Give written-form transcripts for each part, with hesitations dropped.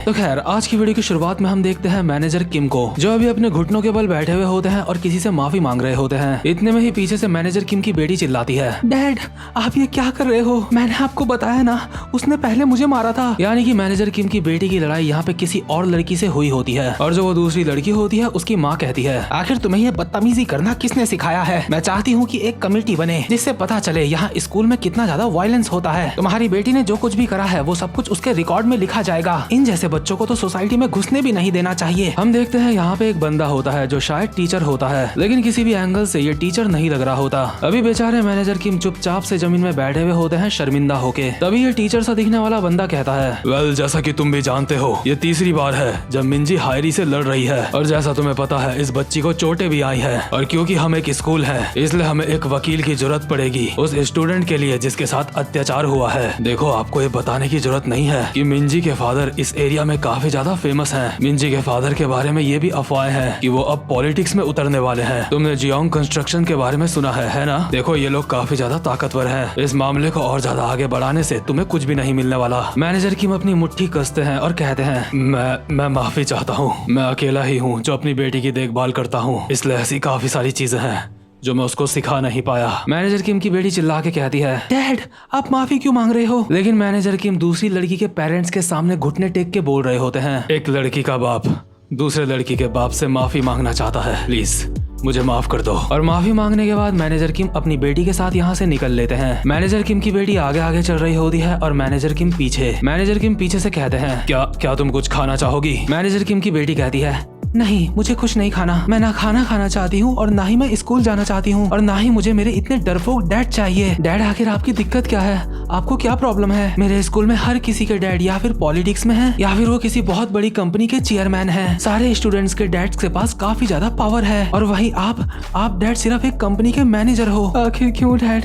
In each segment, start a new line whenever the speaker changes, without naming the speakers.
तो खैर आज की वीडियो की शुरुआत में हम देखते हैं मैनेजर किम को, जो अभी अपने घुटनों के बल बैठे हुए होते हैं और किसी से माफी मांग रहे होते हैं। इतने में ही पीछे से मैनेजर किम की बेटी चिल्लाती है, डैड आप ये क्या कर रहे हो? मैंने आपको बताया ना, उसने पहले मुझे मारा था। यानी कि मैनेजर किम की बेटी की लड़ाई यहाँ पे किसी और लड़की से हुई होती है और जो वो दूसरी लड़की होती है उसकी माँ कहती है, आखिर तुम्हें ये बदतमीजी करना किसने सिखाया है? मैं चाहती हूँ कि एक कमेटी बने जिससे पता चले यहाँ स्कूल में कितना ज्यादा वायलेंस होता है। तुम्हारी बेटी ने जो कुछ भी करा है वो सब कुछ उसके रिकॉर्ड में लिखा जाएगा। इन जैसे बच्चों को तो सोसाइटी में घुसने भी नहीं देना चाहिए। हम देखते हैं यहाँ पे एक बंदा होता है जो शायद टीचर होता है, लेकिन किसी भी एंगल से ये टीचर नहीं लग रहा होता। अभी बेचारे मैनेजर किम चुपचाप से जमीन में बैठे हुए होते हैं शर्मिंदा होके। तभी ये टीचर सा दिखने वाला बंदा कहता है, वेल जैसा कि तुम भी जानते हो ये तीसरी बार है जब मिंजी हायरी से लड़ रही है और जैसा तुम्हें पता है इस बच्ची को चोटें भी आई है और क्योंकि हम एक स्कूल है इसलिए हमें एक वकील की जरूरत पड़ेगी उस स्टूडेंट के लिए जिसके साथ अत्याचार हुआ है। देखो आपको ये बताने की जरूरत नहीं है कि मिंजी के फादर इस एरिया में काफी ज्यादा फेमस हैं। मिंजी के फादर के बारे में ये भी अफवाहें हैं कि वो अब पॉलिटिक्स में उतरने वाले हैं। तुमने जियोंग कंस्ट्रक्शन के बारे में सुना है ना? देखो ये लोग काफी ज्यादा ताकतवर हैं। इस मामले को और ज्यादा आगे बढ़ाने से तुम्हें कुछ भी नहीं मिलने वाला। मैनेजर किम अपनी मुट्ठी कसते हैं और कहते हैं, मैं माफी चाहता हूँ। मैं अकेला ही हूँ जो अपनी बेटी की देखभाल करता हूँ, इसलिए ऐसी काफी सारी चीजें हैं जो मैं उसको सिखा नहीं पाया। मैनेजर किम की बेटी चिल्ला के कहती है, डैड आप माफी क्यों मांग रहे हो? लेकिन मैनेजर किम दूसरी लड़की के पेरेंट्स के सामने घुटने टेक के बोल रहे होते हैं, एक लड़की का बाप दूसरे लड़की के बाप से माफी मांगना चाहता है, प्लीज मुझे माफ कर दो। और माफी मांगने के बाद मैनेजर किम अपनी बेटी के साथ यहाँ से निकल लेते हैं। मैनेजर किम की बेटी आगे आगे चल रही होती है और मैनेजर किम पीछे। मैनेजर किम पीछे से कहते हैं, क्या तुम कुछ खाना चाहोगी? मैनेजर किम की बेटी कहती है, नहीं मुझे कुछ नहीं खाना। मैं ना खाना खाना चाहती हूँ और ना ही मैं स्कूल जाना चाहती हूँ और ना ही मुझे मेरे इतने डरपोक डैड चाहिए। डैड आखिर आपकी दिक्कत क्या है? आपको क्या प्रॉब्लम है? मेरे स्कूल में हर किसी के डैड या फिर पॉलिटिक्स में है या फिर वो किसी बहुत बड़ी कंपनी के चेयरमैन है। सारे स्टूडेंट्स के डैड के पास काफी ज्यादा पावर है और वहीं आप डैड सिर्फ एक कंपनी के मैनेजर हो। आखिर क्यों डैड?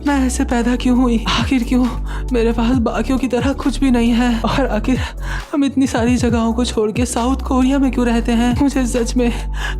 मैं ऐसे पैदा क्यों हुई? आखिर क्यों मेरे पास बाकियों की तरह कुछ भी नहीं है? और आखिर हम इतनी सारी जगहों को छोड़ के साउथ कोरिया में क्यों रहते हैं? मुझे सच में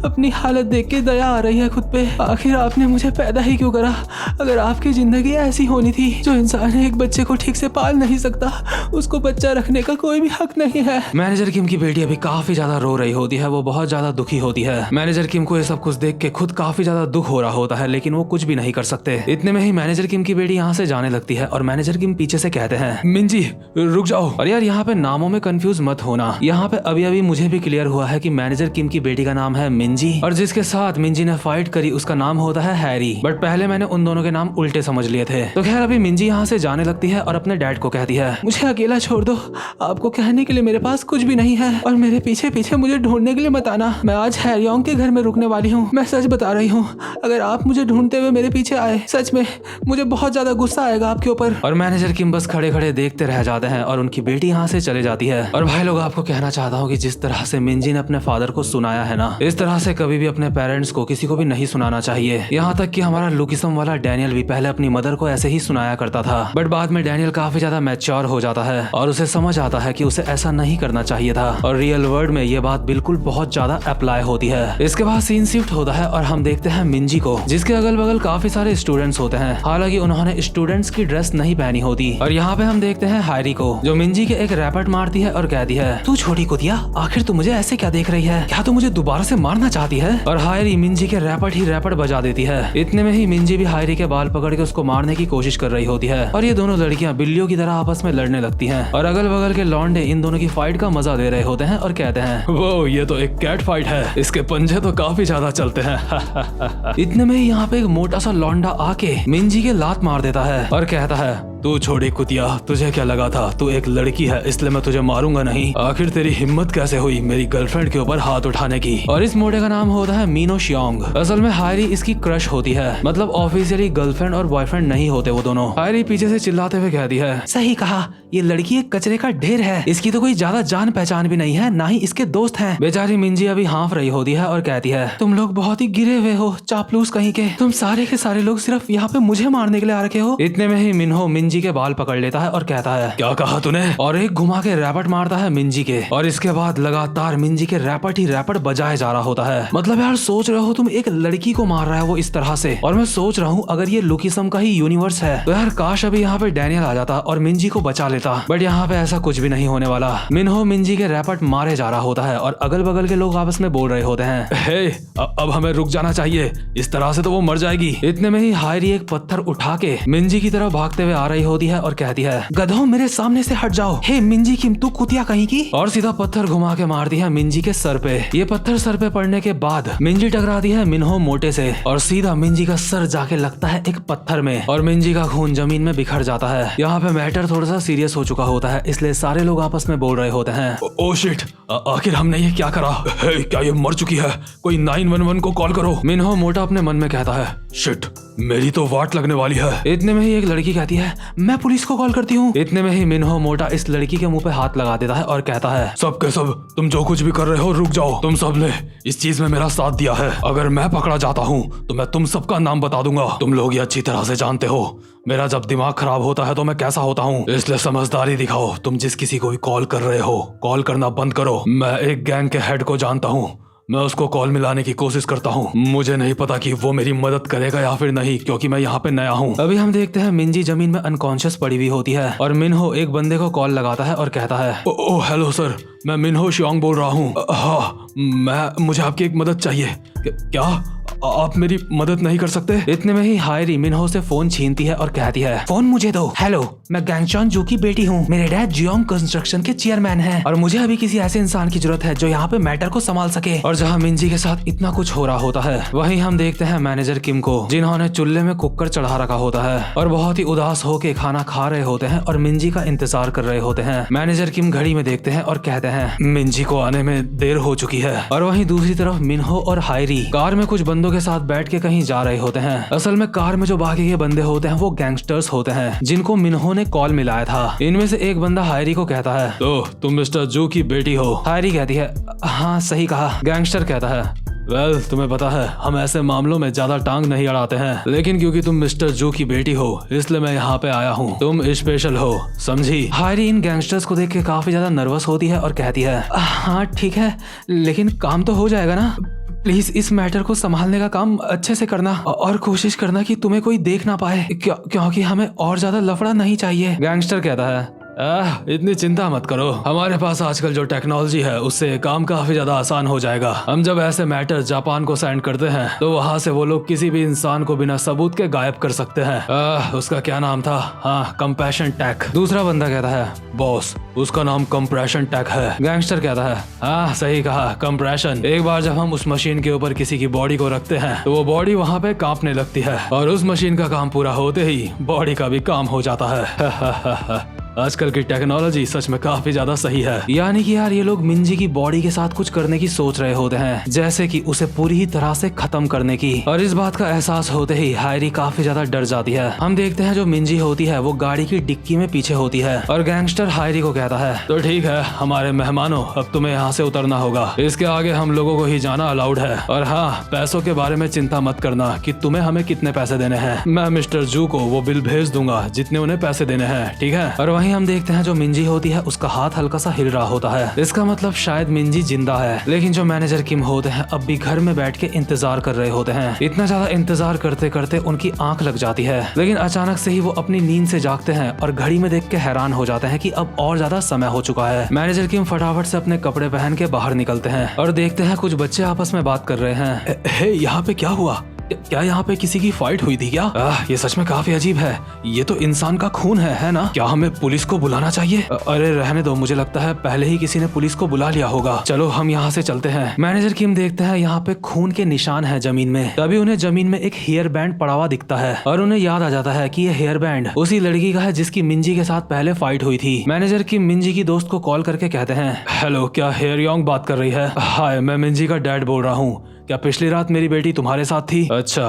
अपनी हालत देख के दया आ रही है खुद पे। आखिर आपने मुझे पैदा ही क्यों करा? अगर आपकी जिंदगी ऐसी होनी थी, जो इंसान एक बच्चे को ठीक से पाल नहीं सकता, उसको बच्चा रखने का कोई भी हक नहीं है। मैनेजर किम की बेटी अभी काफी ज्यादा रो रही होती है, वो बहुत ज्यादा दुखी होती है। मैनेजर किम को ये सब कुछ देख के खुद काफी ज्यादा दुख हो रहा होता है, लेकिन वो कुछ भी नहीं कर सकते। इतने में ही मैनेजर किम की बेटी यहाँ से जाने लगती है और मैनेजर किम पीछे से कहते हैं, मिंजी रुक जाओ। और यार यहाँ पे नामों में कंफ्यूज मत होना। यहाँ पे अभी अभी मुझे भी क्लियर हुआ है कि मैनेजर किम की बेटी का नाम है मिंजी और जिसके साथ मिंजी ने फाइट करी उसका नाम होता है हैरी। बट पहले मैंने उन दोनों के नाम उल्टे समझ लिए थे। तो खैर अभी मिंजी यहाँ से जाने लगती है और अपने डैड को कहती है, मुझे अकेला छोड़ दो। आपको कहने के लिए मेरे पास कुछ भी नहीं है और मेरे पीछे पीछे मुझे ढूंढने के लिए मत आना। मैं आज हैरियोंग के घर में रुकने वाली हूँ। मैं सच बता रही हूँ, अगर आप मुझे ढूंढते हुए मेरे पीछे आए, सच में मुझे बहुत ज्यादा गुस्सा आएगा आपके ऊपर। और मैनेजर किम बस खड़े खड़े देखते रह जाते हैं और उनकी बेटी यहाँ से चले जाती है। और भाई लोग आपको कहना चाहता हूँ कि जिस तरह से मिंजी ने अपने फादर को सुनाया है ना, इस तरह से कभी भी अपने पेरेंट्स को किसी को भी नहीं सुनाना चाहिए। यहाँ तक कि हमारा लुकिसम वाला डैनियल भी पहले अपनी मदर को ऐसे ही सुनाया करता था, बट बाद में डैनियल काफी ज्यादा मैच्योर हो जाता है और उसे समझ आता है कि उसे ऐसा नहीं करना चाहिए था और रियल वर्ल्ड में ये बात बिल्कुल बहुत ज्यादा अप्लाई होती है। इसके बाद सीन शिफ्ट होता है और हम देखते हैं मिंजी को, जिसके अगल बगल काफी सारे स्टूडेंट्स होते हैं। हालांकि उन्होंने स्टूडेंट्स की ड्रेस नहीं पहनी होती। और यहाँ पे हम देखते हैं हायरी को, जो मिंजी के एक रैपट मारती है और कहती है, तू छोटी कुतिया, आखिर तू मुझे ऐसे क्या देख रही है? क्या तू मुझे दोबारा से मारना चाहती है? और हायरी मिंजी के रैपट ही रैपट बजा देती है। इतने में ही मिंजी भी हायरी के बाल पकड़ के उसको मारने की कोशिश कर रही होती है और ये दोनों लड़कियां बिल्लियों की तरह आपस में लड़ने लगती हैं। और अगल बगल के लौंडे इन दोनों की फाइट का मजा दे रहे होते हैं और कहते हैं, वो ये तो एक कैट फाइट है, इसके पंजे तो काफी ज्यादा चलते हैं। इतने में ही यहाँ पे एक मोटा सा लौंडा आके मिंजी के लात मार देता है और कहता है, तू छोड़ी कुतिया, तुझे क्या लगा था तू एक लड़की है इसलिए मैं तुझे मारूंगा नहीं? आखिर तेरी हिम्मत कैसे हुई मेरी गर्लफ्रेंड के ऊपर हाथ उठाने की? और इस मोटे का नाम होता है मीनो शियोंग। असल में हायरी इसकी क्रश होती है, मतलब ऑफिशियली गर्लफ्रेंड और बॉयफ्रेंड नहीं होते वो दोनों। हायरी पीछे से चिल्लाते हुए कहती है, सही कहा, ये लड़की एक कचरे का ढेर है, इसकी तो कोई ज्यादा जान पहचान भी नहीं है, ना ही इसके दोस्त हैं। बेचारी मिंजी अभी हाँफ रही होती है और कहती है, तुम लोग बहुत ही गिरे हुए हो, चापलूस कहीं के। तुम सारे के सारे लोग सिर्फ यहाँ पे मुझे मारने के लिए आ रखे हो। इतने में ही मिन्हो मिंजी के बाल पकड़ लेता है और कहता है क्या कहा तूने, और एक घुमा के रैपट मारता है मिंजी के, और इसके बाद लगातार मिंजी के रैपट ही रैपट बजाए जा रहा होता है। मतलब यार सोच रहे हो तुम, एक लड़की को मार रहा है वो इस तरह से, और मैं सोच रहा हूँ अगर ये लुकिसम का ही यूनिवर्स है तो यार काश अभी यहाँ पे डैनियल आ जाता और मिंजी को बचा लेता, बट यहाँ पे ऐसा कुछ भी नहीं होने वाला। मिन्हो मिंजी के रैपट मारे जा रहा होता है और अगल बगल के लोग आपस में बोल रहे होते हैं हे अब हमें रुक जाना चाहिए, इस तरह से तो वो मर जाएगी। इतने में ही हायरी एक पत्थर उठा के मिंजी की तरफ भागते हुए आ रही होती है और कहती है गधों मेरे सामने से हट जाओ, हे मिंजी किम तू कुतिया कहीं की, और सीधा पत्थर घुमा के मारती है मिंजी के सर पे। ये पत्थर सर पे पड़ने के बाद मिंजी टकराती है मिन्हो मोटे से और सीधा मिंजी का सर जाके लगता है एक पत्थर में और मिंजी का खून जमीन में बिखर जाता है। यहाँ पे मैटर थोड़ा सा सीरियस हो चुका होता है, इसलिए सारे लोग आपस में बोल रहे होते हैं ओ शिट, आखिर हमने ये क्या करा, क्या ये मर चुकी है, कोई 911 को कॉल करो। मिन्हो मोटा अपने मन में कहता है शिट मेरी तो वाट लगने वाली है। इतने में ही एक लड़की कहती है मैं पुलिस को कॉल करती हूँ। इतने में ही मिन्हो मोटा इस लड़की के मुंह पे हाथ लगा देता है और कहता है सब के सब तुम जो कुछ भी कर रहे हो रुक जाओ, तुम सब ने इस चीज में मेरा साथ दिया है, अगर मैं पकड़ा जाता हूँ तो मैं तुम सबका नाम बता दूंगा। तुम लोग ये अच्छी तरह से जानते हो मेरा जब दिमाग खराब होता है तो मैं कैसा होता हूँ, इसलिए समझदारी दिखाओ। तुम जिस किसी को भी कॉल कर रहे हो कॉल करना बंद करो। मैं एक गैंग के हेड को जानता हूँ, मैं उसको कॉल मिलाने की कोशिश करता हूँ। मुझे नहीं पता कि वो मेरी मदद करेगा या फिर नहीं, क्योंकि मैं यहाँ पे नया हूँ। अभी हम देखते हैं मिंजी जमीन में अनकॉन्शियस पड़ी हुई होती है और मिन्हो एक बंदे को कॉल लगाता है और कहता है ओ हेलो सर, मैं मिन्हो शियोंग बोल रहा हूँ। हाँ मुझे आपकी एक मदद चाहिए। क्या आप मेरी मदद नहीं कर सकते? इतने में ही हायरी मिन्हो से फोन छीनती है और कहती है फोन मुझे दो। हेलो मैं गैंगचॉन जू की बेटी हूँ, मेरे डैड जियोंग कंस्ट्रक्शन के चेयरमैन हैं और मुझे अभी किसी ऐसे इंसान की जरूरत है जो यहाँ पे मैटर को संभाल सके। और जहाँ मिंजी के साथ इतना कुछ हो रहा होता है वहीं हम देखते हैं मैनेजर किम को, जिन्होंने चूल्हे में कुकर चढ़ा रखा होता है और बहुत ही उदास होके खाना खा रहे होते हैं और मिंजी का इंतजार कर रहे होते हैं। मैनेजर किम घड़ी में देखते हैं और कहते हैं मिंजी को आने में देर हो चुकी है। और वहीं दूसरी तरफ मिन्हो और हायरी कार में कुछ बंदों के साथ बैठ के कहीं जा रहे होते हैं। असल में कार में जो बाकी के बंदे होते हैं वो गैंगस्टर्स होते हैं जिनको मिन्हो ने कॉल मिलाया था। इनमें से एक बंदा हायरी को कहता है तो तुम मिस्टर जू की बेटी हो? हायरी कहती है हाँ सही कहा। गैंगस्टर कहता है वेल तुम्हें पता है हम ऐसे मामलों में ज्यादा टांग नहीं अड़ाते हैं, लेकिन क्योंकि तुम मिस्टर जू की बेटी हो इसलिए मैं यहाँ पे आया हूँ, तुम स्पेशल हो समझी। हायरी इन गैंगस्टर्स को देख के काफी ज्यादा नर्वस होती है और कहती है हाँ ठीक है लेकिन काम तो हो जाएगा ना, प्लीज इस मैटर को संभालने का काम अच्छे से करना और कोशिश करना कि तुम्हें कोई देख ना पाए, क्योंकि हमें और ज्यादा लफड़ा नहीं चाहिए। गैंगस्टर कहता है इतनी चिंता मत करो, हमारे पास आजकल जो टेक्नोलॉजी है उससे काम काफी ज्यादा आसान हो जाएगा। हम जब ऐसे मैटर जापान को सेंड करते हैं तो वहाँ से वो लोग किसी भी इंसान को बिना सबूत के गायब कर सकते हैं। उसका क्या नाम था? हाँ कंप्रेशन टैक। दूसरा बंदा कहता है बॉस उसका नाम कंप्रेशन टैक है। गैंगस्टर कहता है हाँ सही कहा कंप्रेशन। एक बार जब हम उस मशीन के ऊपर किसी की बॉडी को रखते हैं तो वो बॉडी वहाँ पे कांपने लगती है और उस मशीन का काम पूरा होते ही बॉडी का भी काम हो जाता है। आजकल की टेक्नोलॉजी सच में काफी ज्यादा सही है। यानी कि यार ये लोग मिंजी की बॉडी के साथ कुछ करने की सोच रहे होते हैं, जैसे कि उसे पूरी ही तरह से खत्म करने की। और इस बात का एहसास होते ही हायरी काफी ज्यादा डर जाती है। हम देखते हैं जो मिंजी होती है वो गाड़ी की डिक्की में पीछे होती है और गैंगस्टर हायरी को कहता है तो ठीक है हमारे मेहमानों अब तुम्हें यहाँ से उतरना होगा, इसके आगे हम लोगों को ही जाना अलाउड है। और हाँ पैसों के बारे में चिंता मत करना कि तुम्हें हमें कितने पैसे देने हैं, मैं मिस्टर जू को वो बिल भेज दूंगा जितने उन्हें पैसे देने हैं, ठीक है। और वहीं हम देखते हैं जो मिंजी होती है उसका हाथ हल्का सा हिल रहा होता है, इसका मतलब शायद मिंजी जिंदा है। लेकिन जो मैनेजर किम होते हैं अब भी घर में बैठ के इंतजार कर रहे होते हैं। इतना ज्यादा इंतजार करते करते उनकी आंख लग जाती है, लेकिन अचानक से ही वो अपनी नींद से जागते हैं और घड़ी में देख के हैरान हो जाते हैं कि अब और ज्यादा समय हो चुका है। मैनेजर किम फटाफट से अपने कपड़े पहन के बाहर निकलते हैं और देखते हैं कुछ बच्चे आपस में बात कर रहे हैं। हे यहाँ पे क्या हुआ? क्या यहाँ पे किसी की फाइट हुई थी क्या? ये सच में काफी अजीब है, ये तो इंसान का खून है ना? क्या हमें पुलिस को बुलाना चाहिए? अरे रहने दो, मुझे लगता है पहले ही किसी ने पुलिस को बुला लिया होगा। चलो हम यहाँ से चलते हैं। मैनेजर किम देखते हैं यहाँ पे खून के निशान है जमीन में। तभी उन्हें जमीन में एक हेयर बैंड पड़ा हुआ दिखता है और उन्हें याद आ जाता है कि ये हेयर बैंड उसी लड़की का है जिसकी मिंजी के साथ पहले फाइट हुई थी। मैनेजर किम मिंजी की दोस्त को कॉल करके कहते हैं हेलो क्या हेयर योंग बात कर रही है? हाय मैं मिंजी का डैड बोल रहा हूँ, क्या पिछली रात मेरी बेटी तुम्हारे साथ थी? अच्छा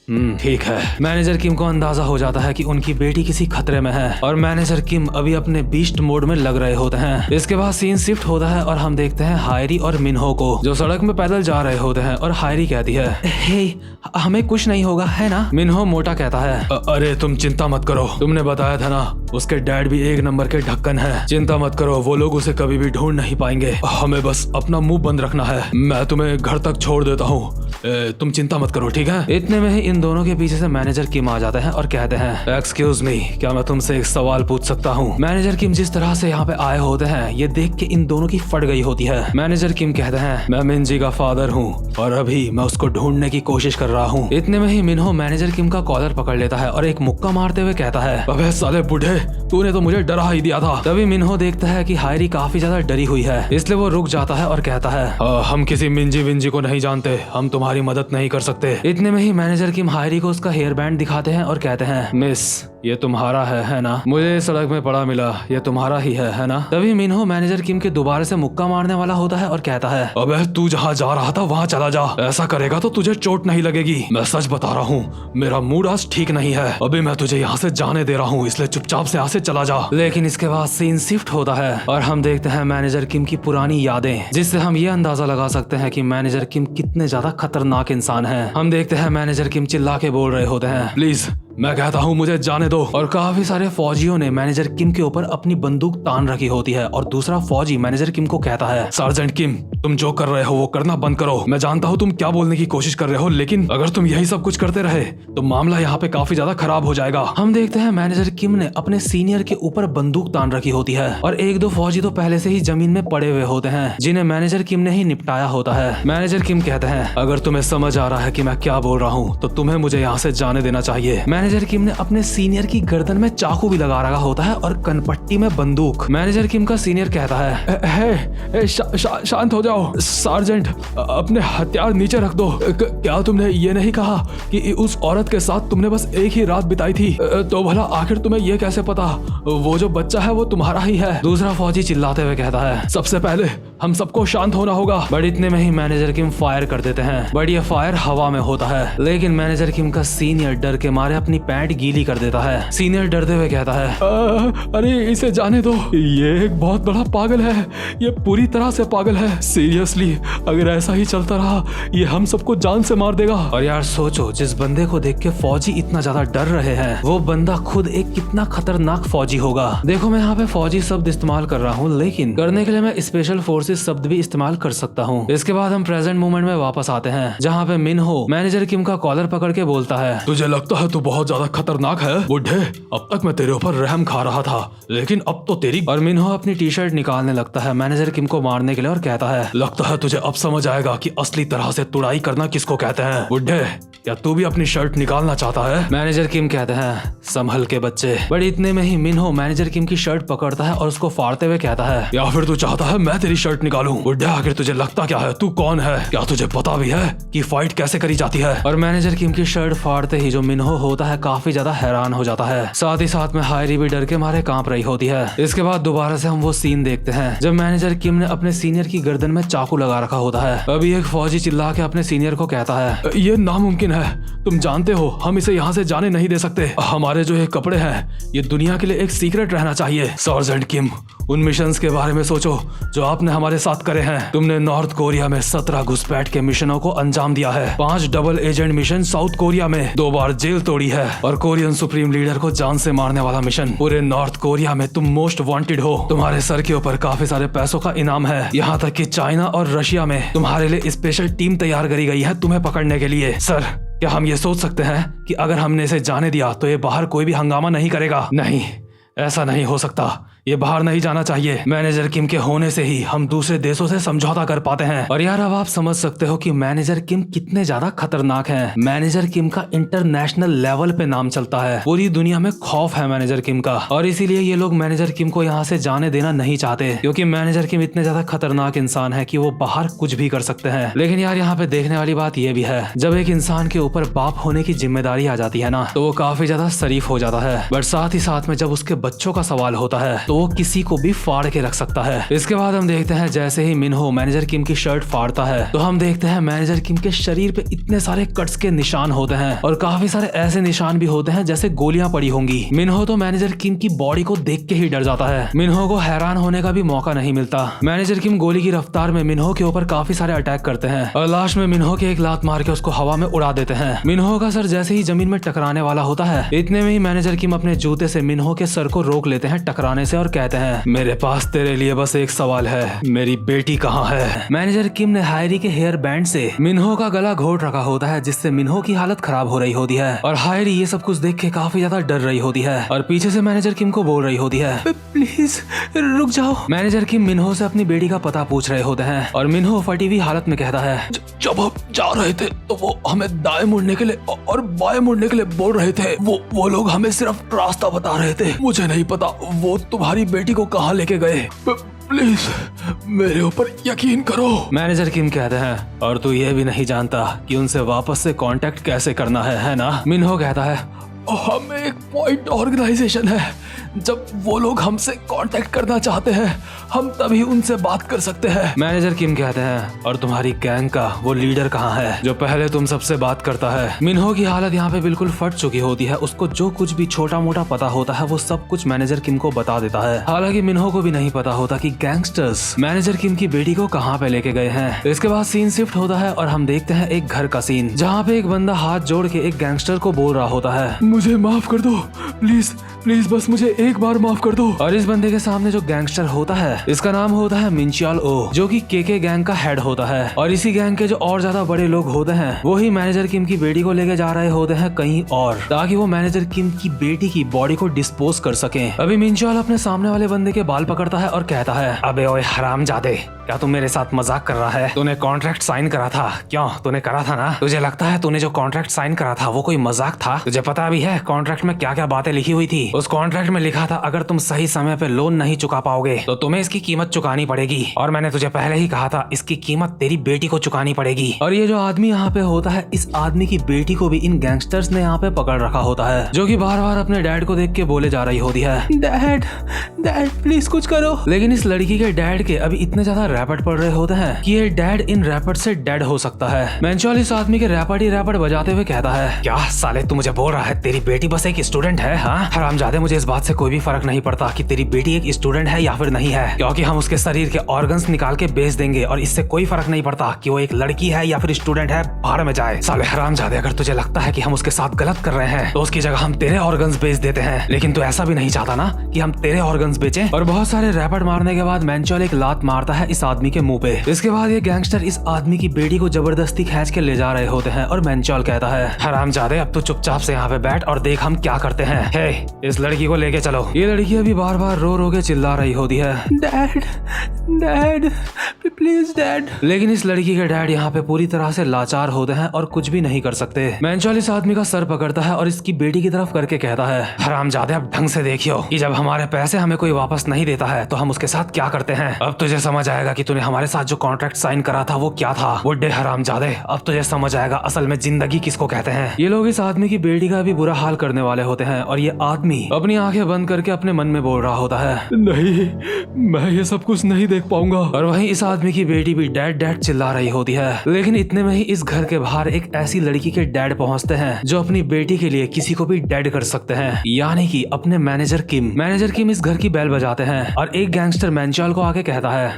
ठीक है। मैनेजर किम को अंदाजा हो जाता है कि उनकी बेटी किसी खतरे में है और मैनेजर किम अभी अपने बीस्ट मोड में लग रहे होते हैं। इसके बाद सीन शिफ्ट होता है और हम देखते हैं हायरी और मिन्हो को जो सड़क में पैदल जा रहे होते हैं और हायरी कहती है, हे, हमें कुछ नहीं होगा है ना? मिन्हो मोटा कहता है, अरे तुम चिंता मत करो, तुमने बताया था ना उसके डैड भी एक नंबर के ढक्कन है, चिंता मत करो, वो लोग उसे कभी भी ढूंढ नहीं पाएंगे, हमें बस अपना मुंह बंद रखना है, मैं तुम्हें घर तक छोड़ देता हूँ, तुम चिंता मत करो, ठीक है? इतने में ही इन दोनों के पीछे से मैनेजर किम आ जाते हैं और कहते हैं, एक्सक्यूज मी, क्या मैं तुमसे एक सवाल पूछ सकता हूँ? मैनेजर किम जिस तरह से यहाँ पे आए होते हैं ये देख के इन दोनों की फट गई होती है। मैनेजर किम कहते हैं, मैं मिन्जी का फादर हूँ और अभी मैं उसको ढूंढने की कोशिश कर रहा हूँ। इतने में ही मिन्हो मैनेजर किम का कॉलर पकड़ लेता है और एक मुक्का मारते हुए कहता है, अबे साले बूढ़े, तूने तो मुझे डरा ही दिया था। तभी मिन्हो देखता है कि हायरी काफी ज्यादा डरी हुई है, इसलिए वो रुक जाता है और कहता है, हम किसी मिन्जी विंजी को नहीं जानते, हम तुम्हारी मदद नहीं कर सकते। इतने में ही मैनेजर किम हायरी को उसका हेयर बैंड दिखाते हैं और कहते हैं, मिस, ये तुम्हारा है ना? मुझे सड़क में पड़ा मिला, ये तुम्हारा ही है ना? तभी मिन्हो मैनेजर किम के दोबारा से मुक्का मारने वाला होता है और कहता है, अबे तू जहाँ जा रहा था वहाँ चला जा, ऐसा करेगा तो तुझे चोट नहीं लगेगी, मैं सच बता रहा हूँ, मेरा मूड आज ठीक नहीं है, अभी मैं तुझे यहाँ से जाने दे रहा हूँ, इसलिए चुपचाप से यहाँ से चला जा। लेकिन इसके बाद सीन शिफ्ट होता है और हम देखते हैं मैनेजर किम की पुरानी यादें, जिससे हम ये अंदाजा लगा सकते हैं कि मैनेजर किम कितने ज्यादा खतरनाक इंसान है। हम देखते हैं मैनेजर किम चिल्ला के बोल रहे होते हैं, प्लीज मैं कहता हूँ मुझे जाने दो। और काफी सारे फौजियों ने मैनेजर किम के ऊपर अपनी बंदूक तान रखी होती है और दूसरा फौजी मैनेजर किम को कहता है, सार्जेंट किम, तुम जो कर रहे हो वो करना बंद करो, मैं जानता हूँ तुम क्या बोलने की कोशिश कर रहे हो, लेकिन अगर तुम यही सब कुछ करते रहे तो मामला यहाँ पे काफी ज्यादा खराब हो जाएगा। हम देखते हैं मैनेजर किम ने अपने सीनियर के ऊपर बंदूक तान रखी होती है और एक दो फौजी तो पहले से ही जमीन में पड़े हुए होते हैं जिन्हें मैनेजर किम ने ही निपटाया होता है। मैनेजर किम कहते हैं, अगर तुम्हें समझ आ रहा है कि मैं क्या बोल रहा हूँ तो तुम्हें मुझे यहाँ से जाने देना चाहिए। मैनेजर किम ने अपने सीनियर की गर्दन में चाकू भी लगा रखा होता है और कनपट्टी में बंदूक। मैनेजर किम का सीनियर कहता है, शांत हो जाओ सार्जेंट, अपने हथियार नीचे रख दो, क्या तुमने ये नहीं कहा कि उस औरत के साथ तुमने बस एक ही रात बिताई थी, तो भला आखिर तुम्हें ये कैसे पता वो जो बच्चा है वो तुम्हारा ही है? दूसरा फौजी चिल्लाते हुए कहता है, सबसे पहले हम सबको शांत होना होगा। बट इतने में ही मैनेजर किम फायर कर देते हैं, बट ये फायर हवा में होता है, लेकिन मैनेजर किम का सीनियर डर के मारे अपनी पैंट गीली कर देता है। सीनियर डरते हुए कहता है, अरे इसे जाने दो, ये एक बहुत बड़ा पागल है, ये पूरी तरह से पागल है, सीरियसली अगर ऐसा ही चलता रहा ये हम सबको जान से मार देगा। और यार सोचो, जिस बंदे को देख के फौजी इतना ज्यादा डर रहे हैं वो बंदा खुद एक कितना खतरनाक फौजी होगा। देखो मैं यहाँ पे फौजी शब्द इस्तेमाल कर रहा हूँ, लेकिन करने के लिए मैं स्पेशल फोर्सेस शब्द भी इस्तेमाल कर सकता हूँ। इसके बाद हम प्रेजेंट मोमेंट में वापस आते हैं जहाँ पे मिन्हो मैनेजर किम का कॉलर पकड़ के बोलता है, तुझे लगता है तू बहुत ज्यादा खतरनाक है बुड्ढे, अब तक मैं तेरे ऊपर रहम खा रहा था लेकिन अब तो तेरी। और मिन्हो अपनी टी शर्ट निकालने लगता है मैनेजर किम को मारने के लिए और कहता है, लगता है तुझे अब समझ आएगा कि असली तरह से तुड़ाई करना किसको कहते हैं बुड्ढे, क्या तू भी अपनी शर्ट निकालना चाहता है? मैनेजर किम कहते हैं, संभल के बच्चे। बट इतने में ही मिन्हो मैनेजर किम की शर्ट पकड़ता है और उसको फाड़ते हुए कहता है, या फिर तू चाहता है मैं तेरी शर्ट निकालूं? बुड्ढे आखिर तुझे लगता क्या है, तू कौन है, क्या तुझे पता भी है कि फाइट कैसे करी जाती है? और मैनेजर किम की शर्ट फाड़ते ही जो मिन्हो होता है काफी ज्यादा हैरान हो जाता है, साथ ही साथ में हायरी भी डर के मारे कांप रही होती है। इसके बाद दोबारा से हम वो सीन देखते हैं जब मैनेजर किम ने अपने सीनियर की गर्दन में चाकू लगा रखा होता है। अभी एक फौजी चिल्ला के अपने सीनियर को कहता है, ये नामुमकिन है, तुम जानते हो हम इसे यहाँ से जाने नहीं दे सकते, हमारे जो ये कपड़े हैं ये दुनिया के लिए एक सीक्रेट रहना चाहिए। सार्जेंट किम, उन मिशंस के बारे में सोचो जो आपने हमारे साथ करे हैं। तुमने नॉर्थ कोरिया में 17 घुसपैठ के मिशनों को अंजाम दिया है, 5 double agent mission south Korea में, 2 बार जेल तोड़ी है और कोरियन सुप्रीम लीडर को जान से मारने वाला मिशन। पूरे नॉर्थ कोरिया में तुम मोस्ट वांटेड हो, तुम्हारे सर के ऊपर काफी सारे पैसों का इनाम है, यहाँ तक कि चाइना और रशिया में तुम्हारे लिए स्पेशल टीम तैयार करी गई है तुम्हें पकड़ने के लिए। सर, क्या हम ये सोच सकते हैं कि अगर हमने इसे जाने दिया तो ये बाहर कोई भी हंगामा नहीं करेगा? नहीं, ऐसा नहीं हो सकता, ये बाहर नहीं जाना चाहिए। मैनेजर किम के होने से ही हम दूसरे देशों से समझौता कर पाते हैं। और यार अब आप समझ सकते हो कि मैनेजर किम कितने ज्यादा खतरनाक हैं। मैनेजर किम का इंटरनेशनल लेवल पे नाम चलता है, पूरी दुनिया में खौफ है मैनेजर किम का, और इसीलिए ये लोग मैनेजर किम को यहाँ से जाने देना नहीं चाहते, क्योंकि मैनेजर किम इतने ज्यादा खतरनाक इंसान है कि वो बाहर कुछ भी कर सकते हैं। लेकिन यार यहाँ पे देखने वाली बात यह भी है, जब एक इंसान के ऊपर बाप होने की जिम्मेदारी आ जाती है ना, तो वो काफी ज्यादा शरीफ हो जाता है। बट साथ ही साथ में जब उसके बच्चों का सवाल होता है तो वो किसी को भी फाड़ के रख सकता है। इसके बाद हम देखते हैं जैसे ही मिनहो मैनेजर किम की शर्ट फाड़ता है तो हम देखते हैं मैनेजर किम के शरीर पे इतने सारे कट्स के निशान होते हैं और काफी सारे ऐसे निशान भी होते हैं जैसे गोलियां पड़ी होंगी। मिनहो तो मैनेजर किम की बॉडी को देख के ही डर जाता है। मिनहो को हैरान होने का भी मौका नहीं मिलता। मैनेजर किम गोली की रफ्तार में मिनहो के ऊपर काफी सारे अटैक करते हैं और लास्ट में मिनहो के एक लात मार के उसको हवा में उड़ा देते हैं। मिनहो का सर जैसे ही जमीन में टकराने वाला होता है इतने में ही मैनेजर किम अपने जूते से मिनहो के सर को रोक लेते हैं टकराने से और कहते हैं, मेरे पास तेरे लिए बस एक सवाल है, मेरी बेटी कहाँ है। मैनेजर किम ने हायरी के हेयर बैंड से मिनहो का गला घोट रखा होता है जिससे मिनहो की हालत खराब हो रही होती है और हायरी ये सब कुछ देख के काफी ज्यादा डर रही होती है और पीछे से मैनेजर किम को बोल रही होती है, प्लीज रुक जाओ। मैनेजर किम मिनहो से अपनी बेटी का पता पूछ रहे होते हैं और मिनहो फटी हुई हालत में कहता है, जब हम जा रहे थे तो वो हमें दाएं मुड़ने के लिए और बाएं मुड़ने के लिए बोल रहे थे। वो लोग हमें सिर्फ रास्ता बता रहे थे, मुझे नहीं पता वो तुम्हारी बेटी को कहाँ लेके गए। प्लीज मेरे ऊपर यकीन करो। मैनेजर किम कहते हैं, और तू ये भी नहीं जानता कि उनसे वापस से कांटेक्ट कैसे करना है ना। मिनहो कहता है, हम एक पॉइंट ऑर्गेनाइजेशन है, जब वो लोग हमसे कांटेक्ट करना चाहते हैं हम तभी उनसे बात कर सकते हैं। मैनेजर किम कहते हैं, और तुम्हारी गैंग का वो लीडर कहाँ है जो पहले तुम सबसे बात करता है। मिनहो की हालत यहाँ पे बिल्कुल फट चुकी होती है। उसको जो कुछ भी छोटा मोटा पता होता है वो सब कुछ मैनेजर किम को बता देता है। हालांकि मिनहो को भी नहीं पता होता कि गैंगस्टर्स मैनेजर किम की बेटी को कहाँ पे लेके गए हैं। इसके बाद सीन शिफ्ट होता है और हम देखते हैं एक घर का सीन जहाँ पे एक बंदा हाथ जोड़ के एक गैंगस्टर को बोल रहा होता है, मुझे माफ कर दो, प्लीज प्लीज बस मुझे एक बार माफ कर दो। और इस बंदे के सामने जो गैंगस्टर होता है इसका नाम होता है मिनचाल ओ, जो कि के गैंग का हेड होता है। और इसी गैंग के जो और ज्यादा बड़े लोग होते हैं वो ही मैनेजर किम की बेटी को लेके जा रहे होते हैं कहीं और, ताकि वो मैनेजर किम की बेटी की बॉडी को डिस्पोज कर सके। अभी मिनचाल अपने सामने वाले बंदे के बाल पकड़ता है और कहता है, अबे ओए हरामजादे, क्या तू मेरे साथ मजाक कर रहा है? तूने कॉन्ट्रैक्ट साइन करा था, क्यों तूने करा था ना? तुझे लगता है तूने जो कॉन्ट्रैक्ट साइन करा था वो कोई मजाक था? तुझे पता भी है कॉन्ट्रैक्ट में क्या क्या बातें लिखी हुई थी? उस कॉन्ट्रैक्ट में लिखा था अगर तुम सही समय पे लोन नहीं चुका पाओगे तो तुम्हें इसकी कीमत चुकानी पड़ेगी, और मैंने तुझे पहले ही कहा था इसकी कीमत तेरी बेटी को चुकानी पड़ेगी। और ये जो आदमी यहाँ पे होता है इस आदमी की बेटी को भी इन गैंगस्टर्स ने यहाँ पे पकड़ रखा होता है, जो कि बार बार अपने डैड को देख के बोले जा रही होती है, डैड डैड प्लीज कुछ करो। लेकिन इस लड़की के डैड के अभी इतने ज्यादा रैपट पड़ रहे होते हैं कि ये डैड इन रैपट से डेड हो सकता है। मैनचॉल इस आदमी के रैपट ही रैपट बजाते हुए कहता है, क्या साले तू मुझे बोल रहा है तेरी बेटी बस एक स्टूडेंट है? हाँ हरामजादे, मुझे इस बात से कोई भी फर्क नहीं पड़ता कि तेरी बेटी एक स्टूडेंट है या फिर नहीं है, क्योंकि हम उसके शरीर के ऑर्गन्स निकाल के बेच देंगे और इससे कोई फर्क नहीं पड़ता कि वो एक लड़की है या फिर स्टूडेंट है, बाहर में जाए। साले हरामजादे, अगर तुझे लगता है कि हम उसके साथ गलत कर रहे हैं तो उसकी जगह हम तेरे ऑर्गन्स बेच देते हैं, लेकिन तू ऐसा भी नहीं चाहता ना कि हम तेरे ऑर्गन्स बेचें। और बहुत सारे रैपट मारने के बाद मैनचॉल एक लात मारता है इस आदमी के मुंह पे। इसके बाद ये गैंगस्टर इस आदमी की बेटी को जबरदस्ती खींच के ले जा रहे होते हैं और मैनचॉल कहता है, हरामजादे अब तू चुपचाप से यहाँ पे बैठ और देख हम क्या करते हैं। हे, इस लड़की को लेके चलो। ये लड़की अभी बार बार रो रो के चिल्ला रही होती है, डैड डैड प्लीज डैड। लेकिन इस लड़की के डैड यहाँ पे पूरी तरह से लाचार होते हैं और कुछ भी नहीं कर सकते। मैनचॉल इस आदमी का सर पकड़ता है और इसकी बेटी की तरफ करके कहता है, हरामजादे अब ढंग से देखियो कि जब हमारे पैसे हमें कोई वापस नहीं देता है तो हम उसके साथ क्या करते हैं। अब तुझे समझ आएगा कि तूने हमारे साथ जो कॉन्ट्रैक्ट साइन करा था वो क्या था। बुड्ढे हरामजादे, अब तुझे समझ आएगा असल में जिंदगी किसको कहते हैं। ये लोग इस आदमी की बेटी का भी बुरा हाल करने वाले होते हैं और ये आदमी अपनी आंखें बंद करके अपने मन में बोल रहा होता है, नहीं मैं ये सब कुछ नहीं देख पाऊंगा। और वहीं इस आदमी की बेटी भी डैड डैड चिल्ला रही होती है। लेकिन इतने में ही इस घर के बाहर एक ऐसी लड़की के डैड पहुंचते हैं जो अपनी बेटी के लिए किसी को भी डेड कर सकते हैं, यानी कि अपने मैनेजर किम। मैनेजर किम इस घर की बेल बजाते हैं और एक गैंगस्टर मैनचॉल को आके कहता है,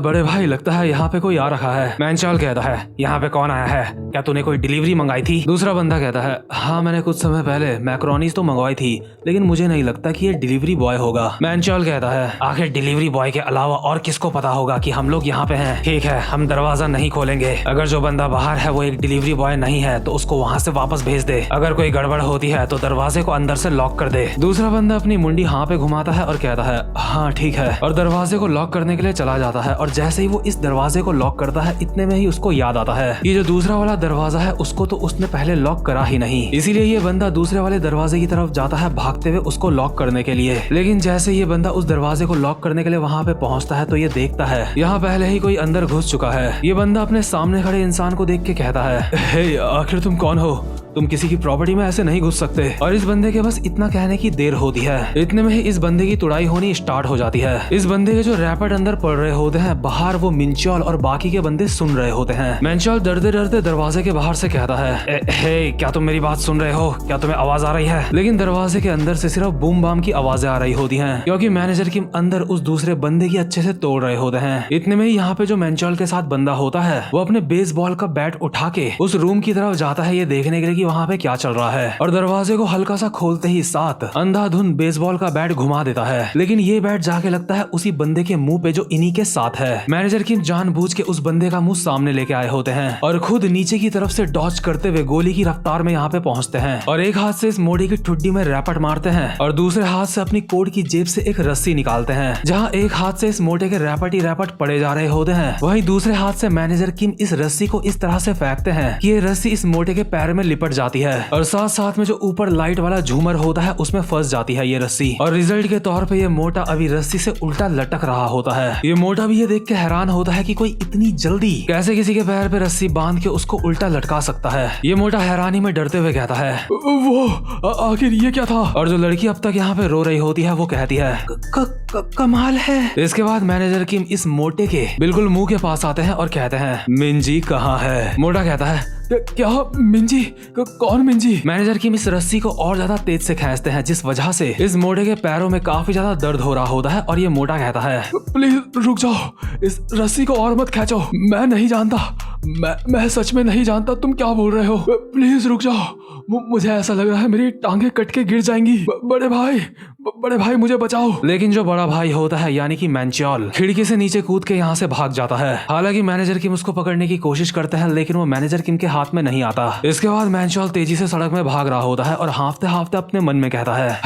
बड़े भाई लगता है यहाँ पे कोई आ रखा है। मैनचॉल कहता है, यहाँ पे कौन आया है? क्या तूने कोई डिलीवरी मंगाई थी? दूसरा बंदा कहता है, हाँ मैंने कुछ समय पहले मैक्रोनीज तो मंगवाई थी, लेकिन मुझे नहीं लगता कि ये डिलीवरी बॉय होगा। मैनचॉल कहता है, आखिर डिलीवरी बॉय के अलावा और किसको पता होगा कि हम लोग यहाँ पे हैं? ठीक है, हम दरवाजा नहीं खोलेंगे। अगर जो बंदा बाहर है वो एक डिलीवरी बॉय नहीं है तो उसको वहाँ से वापस भेज दे। अगर कोई गड़बड़ होती है तो दरवाजे को अंदर से लॉक कर दे। दूसरा बंदा अपनी मुंडी हाँ पे घुमाता है और कहता है, हाँ ठीक है, और दरवाजे को लॉक करने के लिए चला जाता है। और जैसे ही वो इस दरवाजे को लॉक करता है इतने में ही उसको याद आता है ये जो दूसरा वाला दरवाजा है उसको तो उसने पहले लॉक करा ही नहीं, इसीलिए ये बंदा दूसरे वाले दरवाजे की तरफ जाता है भागते हुए उसको लॉक करने के लिए। लेकिन जैसे ये बंदा उस दरवाजे को लॉक करने के लिए वहाँ पे पहुँचता है तो ये देखता है यहाँ पहले ही कोई अंदर घुस चुका है। ये बंदा अपने सामने खड़े इंसान को देख के कहता है, हे आखिर तुम कौन हो? तुम किसी की प्रॉपर्टी में ऐसे नहीं घुस सकते। और इस बंदे के बस इतना कहने की देर होती है। इतने में ही इस बंदे की तुड़ाई होनी स्टार्ट हो जाती है। इस बंदे के जो रैपट अंदर पड़ रहे होते हैं, बाहर वो मिंचॉल और बाकी के बंदे सुन रहे होते हैं। मिंचॉल डरते डरते दरवाजे के बाहर से कहता है, हे क्या तुम मेरी बात सुन रहे हो? क्या तुम्हें आवाज आ रही है? लेकिन दरवाजे के अंदर से सिर्फ बूम बाम की आवाजें आ रही होती हैं, क्योंकि मैनेजर किम अंदर उस दूसरे बंदे की अच्छे से तोड़ रहे होते हैं। इतने में ही यहाँ पे जो मेंचॉल के साथ बंदा होता है वो अपने बेसबॉल का बैट उठा के उस रूम की तरफ जाता है, ये देखने के लिए कि वहाँ पे क्या चल रहा है। और दरवाजे को हल्का सा खोलते ही साथ अंधाधुंध बेसबॉल का बैट घुमा देता है, लेकिन ये बैट जाके लगता है उसी बंदे के मुंह पे जो इन्हीं के साथ है। मैनेजर किम जानबूझ के उस बंदे का मुंह सामने लेके आए होते हैं और खुद नीचे की तरफ से डॉज करते हुए गोली की रफ्तार में यहाँ पे पहुंचते हैं और एक हाथ से इस मोड़ी की ठुड्डी में रैपट मारते हैं और दूसरे हाथ से अपनी कोट की जेब से एक रस्सी निकालते हैं। जहाँ एक हाथ से इस मोटे के रैपट ही रैपट पड़े जा रहे होते हैं, वहीं दूसरे हाथ से मैनेजर किम इस रस्सी को इस तरह से फेंकते हैं कि ये रस्सी इस मोटे के पैर में लिपट जाती है और साथ साथ में जो ऊपर लाइट वाला झूमर होता है उसमें फंस जाती है ये रस्सी। और रिजल्ट के तौर पे ये मोटा अभी रस्सी से उल्टा लटक रहा होता है। ये मोटा भी ये देख के हैरान होता है कि कोई इतनी जल्दी कैसे किसी के पैर पे रस्सी बांध के उसको उल्टा लटका सकता है। ये मोटा हैरानी में डरते हुए कहता है, वो आखिर ये क्या था? और जो लड़की अब तक यहाँ पे रो रही होती है वो कहती है, कमाल है। इसके बाद मैनेजर किम इस मोटे के बिल्कुल मुंह के पास आते हैं और कहते हैं, मिंजी कहाँ है? मोटा कहता है, क्या मिंजी? कौन मिंजी? मैनेजर किम इस रस्सी को और ज्यादा तेज से खींचते हैं, जिस वजह से इस मोटे के पैरों में काफी ज्यादा दर्द हो रहा होता है और ये मोटा कहता है, प्लीज रुक जाओ, इस रस्सी को और मत खींचो, मैं नहीं जानता, मैं सच में नहीं जानता तुम क्या बोल रहे हो, प्लीज रुक जाओ, मुझे ऐसा लग रहा है मेरी टांगे कट के गिर जाएंगी, बड़े भाई मुझे बचाओ। लेकिन जो बड़ा भाई होता है यानी कि मैंचॉल खिड़की से नीचे कूद के यहाँ से भाग जाता है। हालांकि मैनेजर किम उसको पकड़ने की कोशिश करते हैं, लेकिन वो मैनेजर किम के हाथ में नहीं आता। इसके बाद मैंचॉल तेजी से सड़क में भाग रहा होता है और हांफते हांफते अपने मन में कहता है,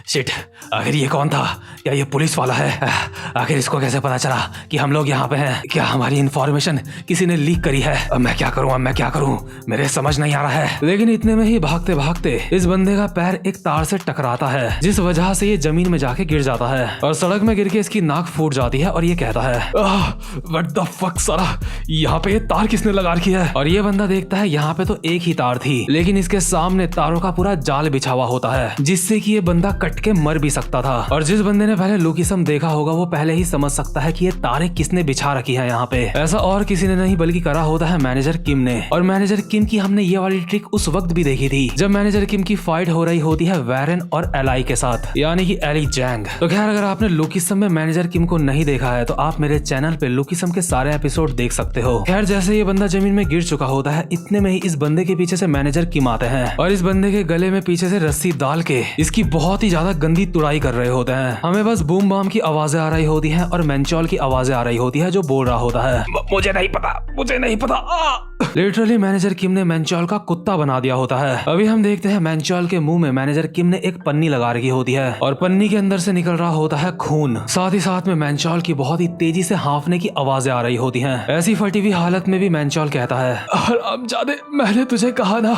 शिट, आखिर ये कौन था? क्या ये पुलिस वाला है? आखिर इसको कैसे पता चला कि हम लोग यहाँ पे हैं? क्या हमारी इन्फॉर्मेशन किसी ने लीक करी है? अब मैं क्या करूँ? मेरे समझ नहीं आ रहा है। लेकिन इतने में ही भागते भागते इस बंदे का पैर एक तार से टकराता है, जिस वजह से ये जमीन में जाके गिर जाता है और सड़क में गिर के इसकी नाक फूट जाती है और ये कहता है, व्हाट द फक साला, यहाँ पे ये तार किसने लगा रखी है? और ये बंदा देखता है यहाँ पे तो एक ही तार थी, लेकिन इसके सामने तारों का पूरा जाल बिछा हुआ होता है, जिससे कि ये बंदा कट के मर भी सकता था। और जिस बंदे ने पहले लुकिसम देखा होगा वो पहले ही समझ सकता है कि ये तारें किसने बिछा रखी है यहाँ पे। ऐसा और किसी ने नहीं बल्कि करा होता है मैनेजर किम ने। और मैनेजर किम की हमने ये वाली ट्रिक उस वक्त भी देखी थी जब मैनेजर किम की फाइट हो रही होती है वैरन और एलाई के साथ, यानी कि एली जैंग। तो खैर, अगर आपने लुकिसम में मैनेजर किम को नहीं देखा है तो आप मेरे चैनल पे लुकिसम के सारे एपिसोड देख सकते हो। खैर, जैसे ये बंदा जमीन में गिर चुका होता है, इतने में ही इस बंदे के पीछे से मैनेजर किम आते हैं और इस बंदे के गले में पीछे से रस्सी डाल के इसकी बहुत ही ज्यादा गंदी तुड़ाई कर रहे होते हैं। हमें बस बूम बाम की आवाजें आ रही होती है और मेंचॉल की आवाजें आ रही होती है जो बोल रहा होता है, मुझे नहीं पता। लिटरली मैनेजर किम ने मेंचॉल का कुत्ता बना दिया होता है। अभी हम देखते हैं मेंचॉल के मुंह में मैनेजर किम ने एक पन्नी लगा रखी होती है और पन्नी के अंदर से निकल रहा होता है खून। साथ ही साथ में मेंचॉल की बहुत ही तेजी से हांफने की आवाजें आ रही होती हैं। ऐसी फटी हुई हालत में भी मेंचॉल कहता है, हरामजादे, मैंने तुझे कहा ना,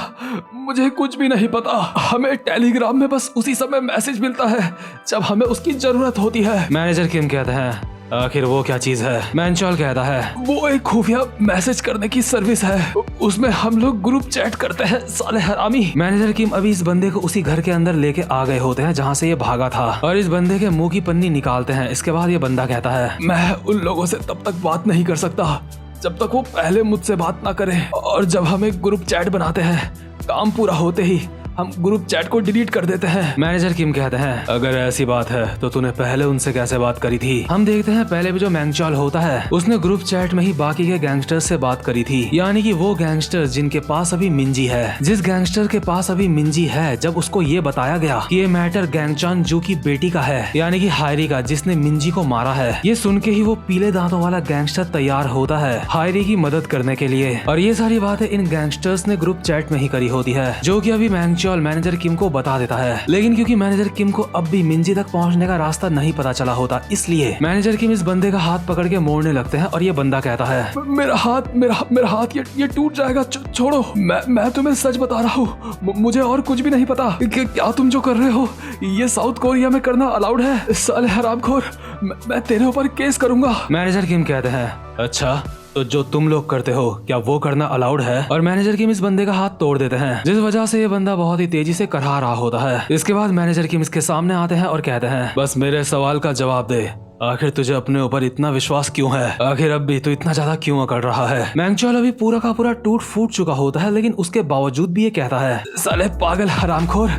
मुझे कुछ भी नहीं पता। हमें टेलीग्राम में बस उसी समय मैसेज मिलता है जब हमें उसकी जरूरत होती है। मैनेजर किम कहते हैं, आखिर वो क्या चीज है? मेंचॉल कहता है, वो एक खुफिया मैसेज करने की सर्विस है, उसमें हम लोग ग्रुप चैट करते हैं, साले हरामी। मैनेजर किम अभी इस बंदे को उसी घर के अंदर लेके आ गए होते हैं जहाँ से ये भागा था और इस बंदे के मुंह की पन्नी निकालते हैं। इसके बाद ये बंदा कहता है, मैं उन लोगों से तब तक बात नहीं कर सकता जब तक वो पहले मुझसे बात ना करें, और जब हम एक ग्रुप चैट बनाते हैं, काम पूरा होते ही हम ग्रुप चैट को डिलीट कर देते हैं। मैनेजर किम कहते हैं, अगर ऐसी बात है तो तूने पहले उनसे कैसे बात करी थी? हम देखते हैं पहले भी जो मेंचॉल होता है उसने ग्रुप चैट में ही बाकी के गैंगस्टर्स से बात करी थी, यानी कि वो गैंगस्टर जिनके पास अभी मिंजी है। जिस गैंगस्टर के पास अभी मिंजी है, जब उसको ये बताया गया कि ये मैटर गैंगचान जू की बेटी का है, यानी कि हायरी का, जिसने मिंजी को मारा है, ये सुन के ही वो पीले दांतों वाला गैंगस्टर तैयार होता है हायरी की मदद करने के लिए। और ये सारी बातें इन गैंगस्टर्स ने ग्रुप चैट में ही करी होती है, जो कि अभी मैनेजर किम को बता देता है। लेकिन क्योंकि मैनेजर किम को अब भी मिंजी तक पहुंचने का रास्ता नहीं पता चला होता, इसलिए मैनेजर किम इस बंदे का हाथ पकड़ के मोड़ने लगते हैं और ये बंदा कहता है, मेरा हाथ ये टूट जाएगा, छोड़ो, मैं तुम्हें सच बता रहा हूँ, मुझे और कुछ भी नहीं पता। क्या तुम जो कर रहे हो ये साउथ कोरिया में करना अलाउड है? साले हरामखोर, मैं तेरे ऊपर केस करूंगा। मैनेजर किम कहते हैं, अच्छा तो जो तुम लोग करते हो क्या वो करना अलाउड है? और मैनेजर किम इस बंदे का हाथ तोड़ देते हैं, जिस वजह से ये बंदा बहुत ही तेजी से करहा रहा होता है। इसके बाद मैनेजर किम इसके सामने आते हैं और कहते हैं, बस मेरे सवाल का जवाब दे, आखिर तुझे अपने ऊपर इतना विश्वास क्यों है? आखिर अब भी तू इतना ज्यादा क्यों अकड़ रहा है? मैंगचॉल अभी पूरा का पूरा टूट फूट चुका होता है, लेकिन उसके बावजूद भी ये कहता है, साले पागल हरामखोर,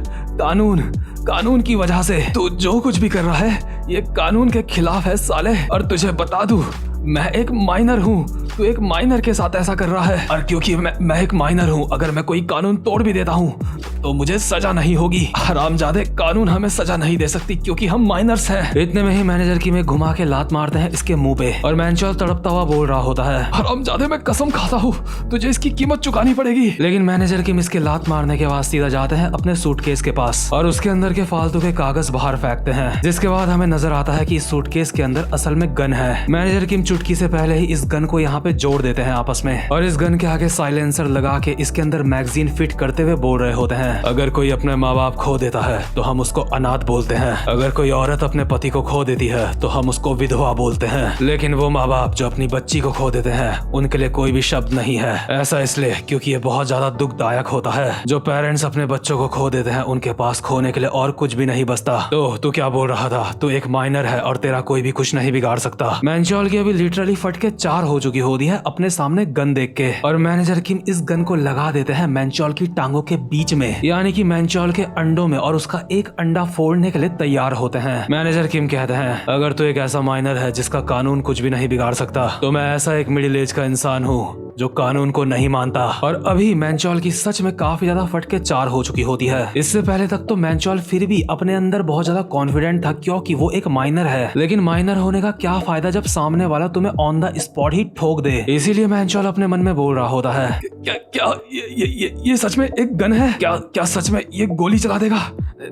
कानून की वजह से तू जो कुछ भी कर रहा है ये कानून के खिलाफ है साले। और तुझे बता दूं, मैं एक माइनर हूँ, तू एक माइनर के साथ ऐसा कर रहा है, और क्योंकि मैं एक माइनर हूँ, अगर मैं कोई कानून तोड़ भी देता हूँ तो मुझे सजा नहीं होगी। हरामजादे, कानून हमें सजा नहीं दे सकती क्योंकि हम माइनर्स हैं। इतने में ही मैनेजर की में घुमा के लात मारते हैं इसके मुंह पे, और मैंगचॉल तड़पता हुआ बोल रहा होता है, हरामजादे, मैं कसम खाता हूँ तुझे इसकी कीमत चुकानी पड़ेगी। लेकिन मैनेजर की इसके लात मारने के बाद सीधा जाते हैं अपने सूटकेस के पास और उसके अंदर के फालतू के कागज बाहर फेंकते हैं, जिसके बाद हमें नजर आता है कि इस सूटकेस के अंदर असल में गन है। मैनेजर किम चुटकी से पहले ही इस गन को यहाँ पे जोड़ देते हैं आपस में, और इस गन के आगे साइलेंसर लगा के इसके अंदर मैगजीन फिट करते हुए बोल रहे होते हैं, अगर कोई अपने माँ बाप खो देता है तो हम उसको अनाथ बोलते हैं, अगर कोई औरत अपने पति को खो देती है तो हम उसको विधवा बोलते हैं, लेकिन वो माँ बाप जो अपनी बच्ची को खो देते हैं उनके लिए कोई भी शब्द नहीं है। ऐसा इसलिए क्योंकि ये बहुत ज्यादा दुखदायक होता है। जो पेरेंट्स अपने बच्चों को खो देते हैं उनके पास खोने के लिए और कुछ भी नहीं बचता। तो तू क्या बोल रहा था? तू एक माइनर है और तेरा कोई भी कुछ नहीं बिगाड़ सकता। मैंगचॉल की अभी लिटरली फट के 4 हो चुकी होती है अपने सामने गन देख के, और मैनेजर किम इस गन को लगा देते हैं मैंगचॉल की टांगों के बीच में, यानी कि मैंगचॉल के अंडों में, और उसका एक अंडा फोड़ने के लिए तैयार होते हैं। मैनेजर किम कहते हैं, अगर तू एक ऐसा माइनर है जिसका कानून कुछ भी नहीं बिगाड़ सकता, तो मैं ऐसा एक मिडिल एज का इंसान हूँ जो कानून को नहीं मानता। और अभी मैंगचॉल की सच में काफी ज्यादा फट के 4 हो चुकी होती है। इससे पहले तक तो मैंगचॉल फिर भी अपने अंदर बहुत ज्यादा कॉन्फिडेंट था क्योंकि वो एक माइनर है, लेकिन माइनर होने का क्या फायदा जब सामने वाला तुम्हें ऑन द स्पॉट ही ठोक दे। इसीलिए मैंगचॉल अपने मन में बोल रहा होता है, क्या ये सच में एक गन है? क्या सच में ये गोली चला देगा?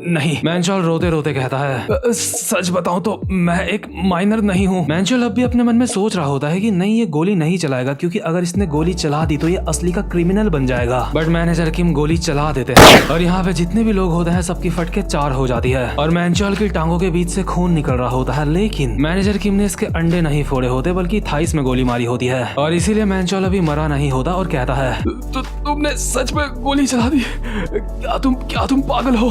नहीं। मैंगचॉल रोते रोते कहता है, सच बताऊं तो मैं एक माइनर नहीं हूँ। मैंगचॉल अब भी अपने मन में सोच रहा होता है कि नहीं, ये गोली नहीं चलाएगा क्योंकि अगर इसने गोली चला दी तो ये असली का क्रिमिनल बन जाएगा। बट मैनेजर किम गोली चला देते हैं और यहाँ पे जितने भी लोग होते हैं सबकी फटके 4 हो जाती है, और मैंगचॉल की टांगों के बीच से खून निकल रहा होता है। लेकिन मैनेजर किम ने इसके अंडे नहीं फोड़े होते बल्कि थाइस में गोली मारी होती है, और इसीलिए मैंगचॉल अभी मरा नहीं होता और कहता है, तो तुमने सच में गोली चला दी? क्या तुम पागल हो?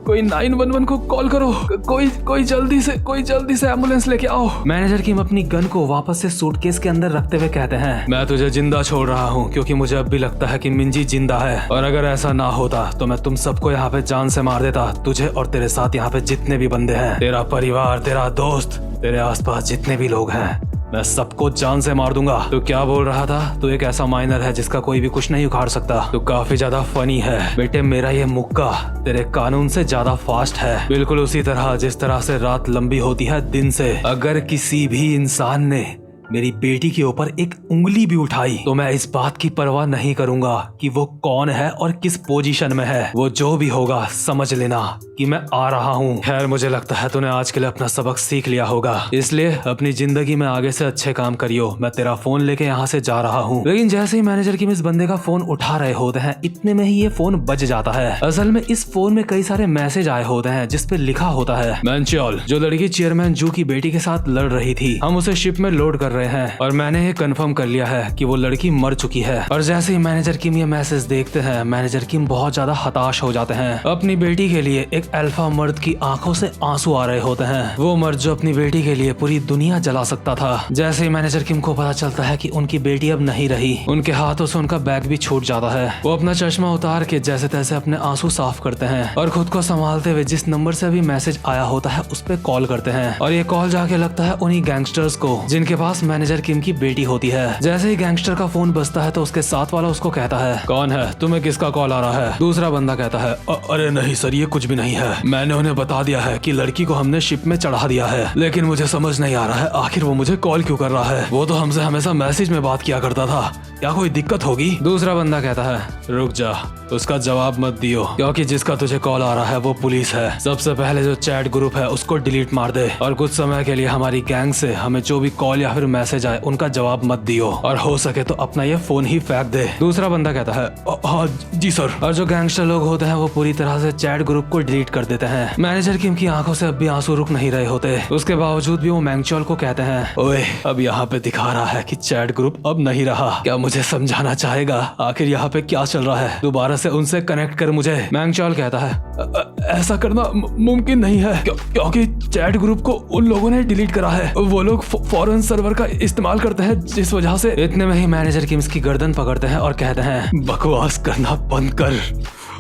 कोई 911 को कॉल करो, कोई जल्दी से एम्बुलेंस लेके आओ। मैनेजर किम अपनी गन को वापस से सूटकेस के अंदर रखते हुए कहते हैं, मैं तुझे जिंदा छोड़ रहा हूँ क्योंकि मुझे अब भी लगता है कि मिंजी जिंदा है, और अगर ऐसा ना होता तो मैं तुम सबको यहाँ पे जान से मार देता, तुझे और तेरे साथ यहाँ पे जितने भी बंदे हैं, तेरा परिवार, तेरा दोस्त, तेरे आसपास जितने भी लोग हैं, मैं सबको जान से मार दूंगा। तू क्या बोल रहा था? तू एक ऐसा माइनर है जिसका कोई भी कुछ नहीं उखाड़ सकता। तू काफी ज्यादा फनी है बेटे। मेरा ये मुक्का तेरे कानून से ज्यादा फास्ट है, बिल्कुल उसी तरह जिस तरह से रात लंबी होती है दिन से। अगर किसी भी इंसान ने मेरी बेटी के ऊपर एक उंगली भी उठाई तो मैं इस बात की परवाह नहीं करूंगा कि वो कौन है और किस पोजीशन में है। वो जो भी होगा समझ लेना कि मैं आ रहा हूँ। खैर, मुझे लगता है तूने आज के लिए अपना सबक सीख लिया होगा, इसलिए अपनी जिंदगी में आगे से अच्छे काम करियो। मैं तेरा फोन लेके यहाँ से जा रहा हूँ। लेकिन जैसे ही मैनेजर किम इस बंदे का फोन उठा रहे होते हैं, इतने में ही ये फोन बज जाता है। असल में इस फोन में कई सारे मैसेज आए होते हैं जिसपे लिखा होता है, मैंगचॉल, जो लड़की चेयरमैन जू की बेटी के साथ लड़ रही थी, हम उसे शिप में लोड कर रहे हैं और मैंने ये कंफर्म कर लिया है कि वो लड़की मर चुकी है। और जैसे ही मैनेजर किम ये मैसेज देखते हैं, मैनेजर किम बहुत ज्यादा हताश हो जाते हैं। अपनी बेटी के लिए एक अल्फा मर्द की आंखों से आंसू आ रहे होते हैं, वो मर्द जो अपनी बेटी के लिए पूरी दुनिया जला सकता था। जैसे ही मैनेजर किम को पता चलता है कि उनकी बेटी अब नहीं रही, उनके हाथों से उनका बैग भी छूट जाता है। वो अपना चश्मा उतार के जैसे तैसे अपने आंसू साफ करते हैं और खुद को संभालते हुए जिस नंबर से अभी मैसेज आया होता है उस पे कॉल करते हैं। और ये कॉल जाके लगता है उन्हीं गैंगस्टर्स को जिनके पास मैनेजर किम की बेटी होती है। जैसे ही गैंगस्टर का फोन बजता है तो उसके साथ वाला उसको कहता है, कौन है? तुम्हें किसका कॉल आ रहा है? दूसरा बंदा कहता है, अरे नहीं सर, ये कुछ भी नहीं है। मैंने उन्हें बता दिया है कि लड़की को हमने शिप में चढ़ा दिया है, लेकिन मुझे समझ नहीं आ रहा है आखिर वो मुझे कॉल क्यों कर रहा है। वो तो हमसे हमेशा मैसेज में बात किया करता था, क्या कोई दिक्कत होगी? दूसरा बंदा कहता है रुक जा, उसका जवाब मत दियो, क्योंकि जिसका तुझे कॉल आ रहा है वो पुलिस है। सबसे पहले जो चैट ग्रुप है उसको डिलीट मार दे और कुछ समय के लिए हमारी गैंग से हमें जो भी कॉल या फिर मैसेज आए उनका जवाब मत दियो, और हो सके तो अपना ये फोन ही फेंक दे। दूसरा बंदा कहता है हाँ जी सर। और जो गैंगस्टर लोग होते हैं वो पूरी तरह से चैट ग्रुप को डिलीट कर देते हैं। मैनेजर किम की आंखों से अब भी आंसू रुक नहीं रहे होते। उसके बावजूद भी वो मैंगचोल को कहते हैं ओए, अब यहाँ पे दिखा रहा है कि चैट ग्रुप अब नहीं रहा, क्या मुझे समझाना चाहेगा आखिर यहाँ पे क्या चल रहा है? दोबारा से उनसे कनेक्ट कर मुझे। मैंगचोल कहता है ऐसा करना मुमकिन नहीं है, क्योंकि चैट ग्रुप को उन लोगों ने डिलीट करा है। वो लोग फॉरेन सर्वर का इस्तेमाल करते हैं, जिस वजह से। इतने में ही मैनेजर किम की गर्दन पकड़ते हैं और कहते हैं बकवास करना बंद कर